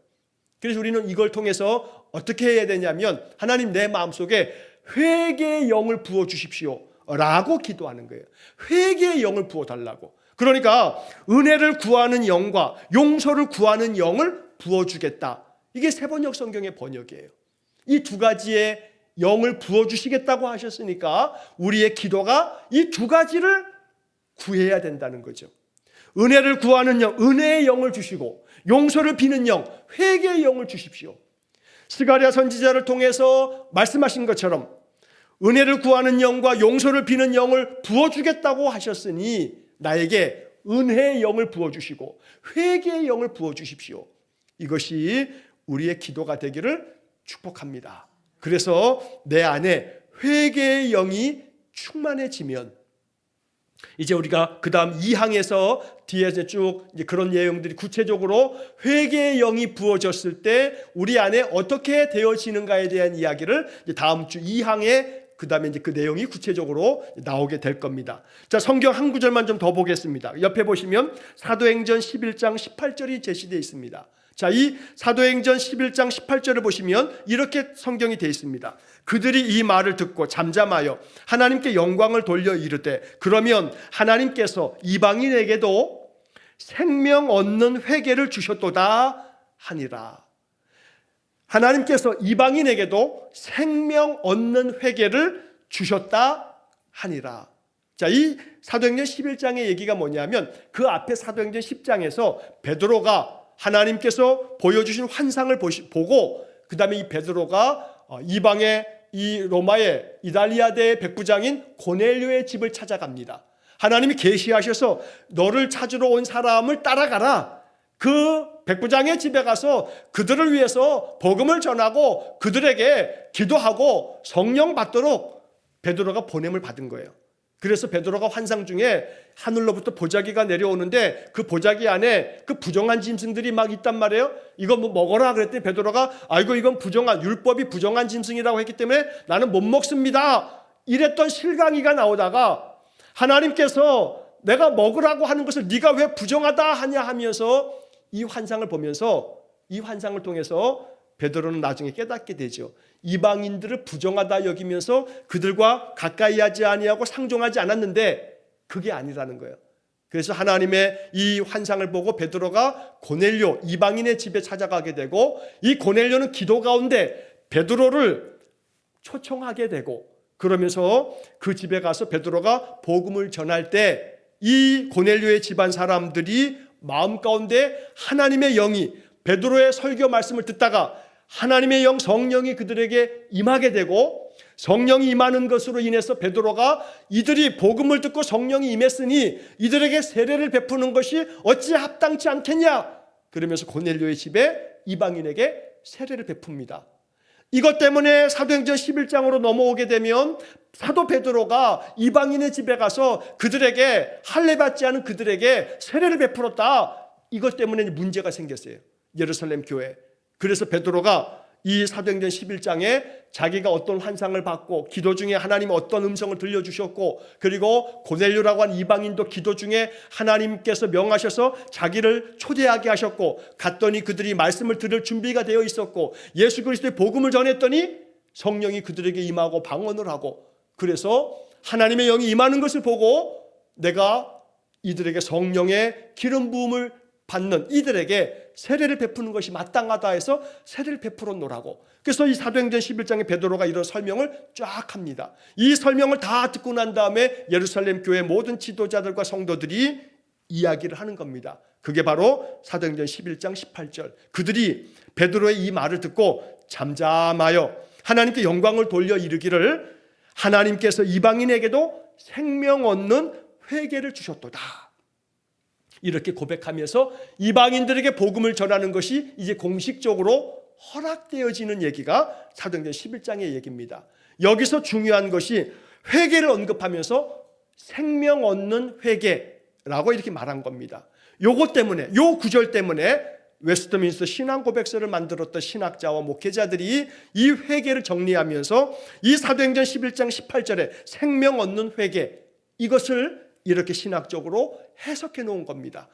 그래서 우리는 이걸 통해서 어떻게 해야 되냐면 하나님 내 마음속에 회개의 영을 부어주십시오 라고 기도하는 거예요. 회개의 영을 부어달라고. 그러니까 은혜를 구하는 영과 용서를 구하는 영을 부어주겠다. 이게 세번역 성경의 번역이에요. 이 두 가지의 영을 부어주시겠다고 하셨으니까 우리의 기도가 이 두 가지를 구해야 된다는 거죠. 은혜를 구하는 영, 은혜의 영을 주시고 용서를 비는 영, 회개의 영을 주십시오. 스가랴 선지자를 통해서 말씀하신 것처럼 은혜를 구하는 영과 용서를 비는 영을 부어주겠다고 하셨으니 나에게 은혜의 영을 부어주시고 회개의 영을 부어주십시오. 이것이 우리의 기도가 되기를 축복합니다. 그래서 내 안에 회개의 영이 충만해지면 이제 우리가 그 다음 2항에서 뒤에 쭉 그런 내용들이 구체적으로 회개의 영이 부어졌을 때 우리 안에 어떻게 되어지는가에 대한 이야기를 다음 주 2항에 그 다음에 이제 그 내용이 구체적으로 나오게 될 겁니다. 자, 성경 한 구절만 좀 더 보겠습니다. 옆에 보시면 사도행전 11장 18절이 제시되어 있습니다. 자, 이 사도행전 11장 18절을 보시면 이렇게 성경이 되어 있습니다. 그들이 이 말을 듣고 잠잠하여 하나님께 영광을 돌려 이르되 그러면 하나님께서 이방인에게도 생명 얻는 회개를 주셨도다 하니라. 하나님께서 이방인에게도 생명 얻는 회개를 주셨다 하니라. 자, 이 사도행전 11장의 얘기가 뭐냐면 그 앞에 사도행전 10장에서 베드로가 하나님께서 보여주신 환상을 보고 그 다음에 이 베드로가 이방의 이 로마의 이달리아대의 백부장인 고넬료의 집을 찾아갑니다. 하나님이 계시하셔서 너를 찾으러 온 사람을 따라가라. 그 백부장의 집에 가서 그들을 위해서 복음을 전하고 그들에게 기도하고 성령 받도록 베드로가 보냄을 받은 거예요. 그래서 베드로가 환상 중에 하늘로부터 보자기가 내려오는데 그 보자기 안에 그 부정한 짐승들이 막 있단 말이에요. 이거 뭐 먹어라 그랬더니 베드로가 아이고 이건 부정한 율법이 부정한 짐승이라고 했기 때문에 나는 못 먹습니다. 이랬던 실강이가 나오다가 하나님께서 내가 먹으라고 하는 것을 네가 왜 부정하다 하냐 하면서 이 환상을 보면서 이 환상을 통해서 베드로는 나중에 깨닫게 되죠. 이방인들을 부정하다 여기면서 그들과 가까이 하지 아니하고 상종하지 않았는데 그게 아니라는 거예요. 그래서 하나님의 이 환상을 보고 베드로가 고넬료 이방인의 집에 찾아가게 되고 이 고넬료는 기도 가운데 베드로를 초청하게 되고 그러면서 그 집에 가서 베드로가 복음을 전할 때 이 고넬료의 집안 사람들이 마음 가운데 하나님의 영이 베드로의 설교 말씀을 듣다가 하나님의 영 성령이 그들에게 임하게 되고 성령이 임하는 것으로 인해서 베드로가 이들이 복음을 듣고 성령이 임했으니 이들에게 세례를 베푸는 것이 어찌 합당치 않겠냐 그러면서 고넬료의 집에 이방인에게 세례를 베풉니다. 이것 때문에 사도행전 11장으로 넘어오게 되면 사도 베드로가 이방인의 집에 가서 그들에게 할례받지 않은 그들에게 세례를 베풀었다. 이것 때문에 문제가 생겼어요. 예루살렘 교회. 그래서 베드로가 이 사도행전 11장에 자기가 어떤 환상을 받고 기도 중에 하나님이 어떤 음성을 들려주셨고 그리고 고넬료라고 한 이방인도 기도 중에 하나님께서 명하셔서 자기를 초대하게 하셨고 갔더니 그들이 말씀을 들을 준비가 되어 있었고 예수 그리스도의 복음을 전했더니 성령이 그들에게 임하고 방언을 하고 그래서 하나님의 영이 임하는 것을 보고 내가 이들에게 성령의 기름 부음을 받는 이들에게 세례를 베푸는 것이 마땅하다 해서 세례를 베풀었노라고. 그래서 이 사도행전 11장에 베드로가 이런 설명을 쫙 합니다. 이 설명을 다 듣고 난 다음에 예루살렘 교회 모든 지도자들과 성도들이 이야기를 하는 겁니다. 그게 바로 사도행전 11장 18절. 그들이 베드로의 이 말을 듣고 잠잠하여 하나님께 영광을 돌려 이르기를 하나님께서 이방인에게도 생명 얻는 회개를 주셨도다. 이렇게 고백하면서 이방인들에게 복음을 전하는 것이 이제 공식적으로 허락되어지는 얘기가 사도행전 11장의 얘기입니다. 여기서 중요한 것이 회개를 언급하면서 생명 얻는 회개라고 이렇게 말한 겁니다. 요것 때문에 요 구절 때문에 웨스트민스터 신앙 고백서를 만들었던 신학자와 목회자들이 이 회개를 정리하면서 이 사도행전 11장 18절에 생명 얻는 회개 이것을 이렇게 신학적으로 해석해 놓은 겁니다.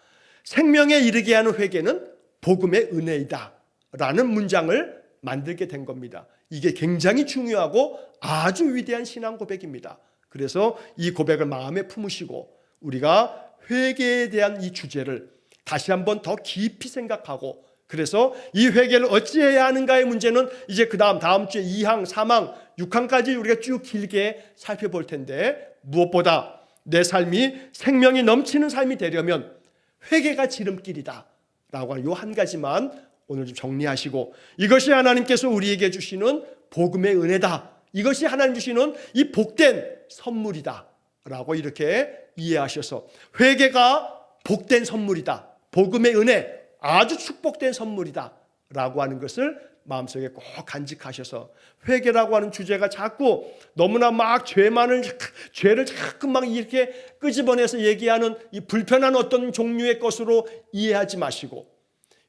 생명에 이르게 하는 회개는 복음의 은혜이다 라는 문장을 만들게 된 겁니다. 이게 굉장히 중요하고 아주 위대한 신앙 고백입니다. 그래서 이 고백을 마음에 품으시고 우리가 회개에 대한 이 주제를 다시 한번 더 깊이 생각하고 그래서 이 회개를 어찌해야 하는가의 문제는 이제 다음 주에 2항, 3항, 6항까지 우리가 쭉 길게 살펴볼 텐데, 무엇보다 내 삶이 생명이 넘치는 삶이 되려면 회개가 지름길이다 라고 하는 이 한 가지만 오늘 좀 정리하시고, 이것이 하나님께서 우리에게 주시는 복음의 은혜다, 이것이 하나님 주시는 이 복된 선물이다 라고 이렇게 이해하셔서, 회개가 복된 선물이다, 복음의 은혜, 아주 축복된 선물이다 라고 하는 것을 마음속에 꼭 간직하셔서, 회개라고 하는 주제가 자꾸 너무나 막 죄를 자꾸 막 이렇게 끄집어내서 얘기하는 이 불편한 어떤 종류의 것으로 이해하지 마시고,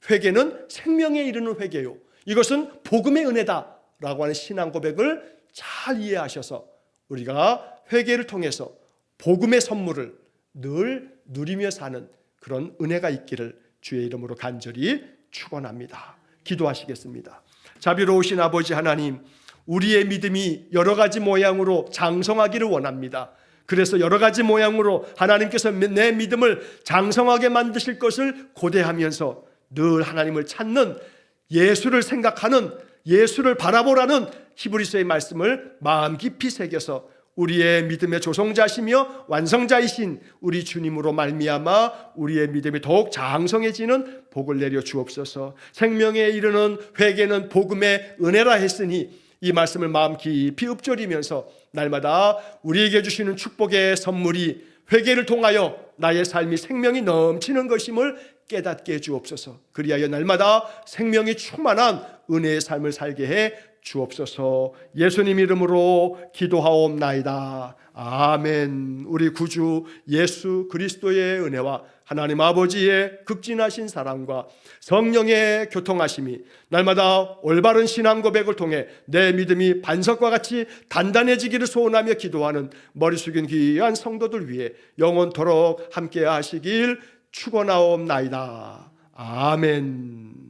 회개는 생명에 이르는 회개요, 이것은 복음의 은혜다 라고 하는 신앙 고백을 잘 이해하셔서 우리가 회개를 통해서 복음의 선물을 늘 누리며 사는 그런 은혜가 있기를 주의 이름으로 간절히 축원합니다. 기도하시겠습니다. 자비로우신 아버지 하나님, 우리의 믿음이 여러 가지 모양으로 장성하기를 원합니다. 그래서 여러 가지 모양으로 하나님께서 내 믿음을 장성하게 만드실 것을 고대하면서 늘 하나님을 찾는, 예수를 생각하는, 예수를 바라보라는 히브리서의 말씀을 마음 깊이 새겨서 우리의 믿음의 조성자시며 완성자이신 우리 주님으로 말미암아 우리의 믿음이 더욱 장성해지는 복을 내려 주옵소서. 생명에 이르는 회개는 복음의 은혜라 했으니 이 말씀을 마음 깊이 읊조리면서 날마다 우리에게 주시는 축복의 선물이 회개를 통하여 나의 삶이 생명이 넘치는 것임을 깨닫게 해 주옵소서. 그리하여 날마다 생명이 충만한 은혜의 삶을 살게 해 주옵소서. 예수님 이름으로 기도하옵나이다. 아멘. 우리 구주 예수 그리스도의 은혜와 하나님 아버지의 극진하신 사랑과 성령의 교통하심이 날마다 올바른 신앙 고백을 통해 내 믿음이 반석과 같이 단단해지기를 소원하며 기도하는 머리 숙인 귀한 성도들 위해 영원토록 함께 하시길 축원하옵나이다. 아멘.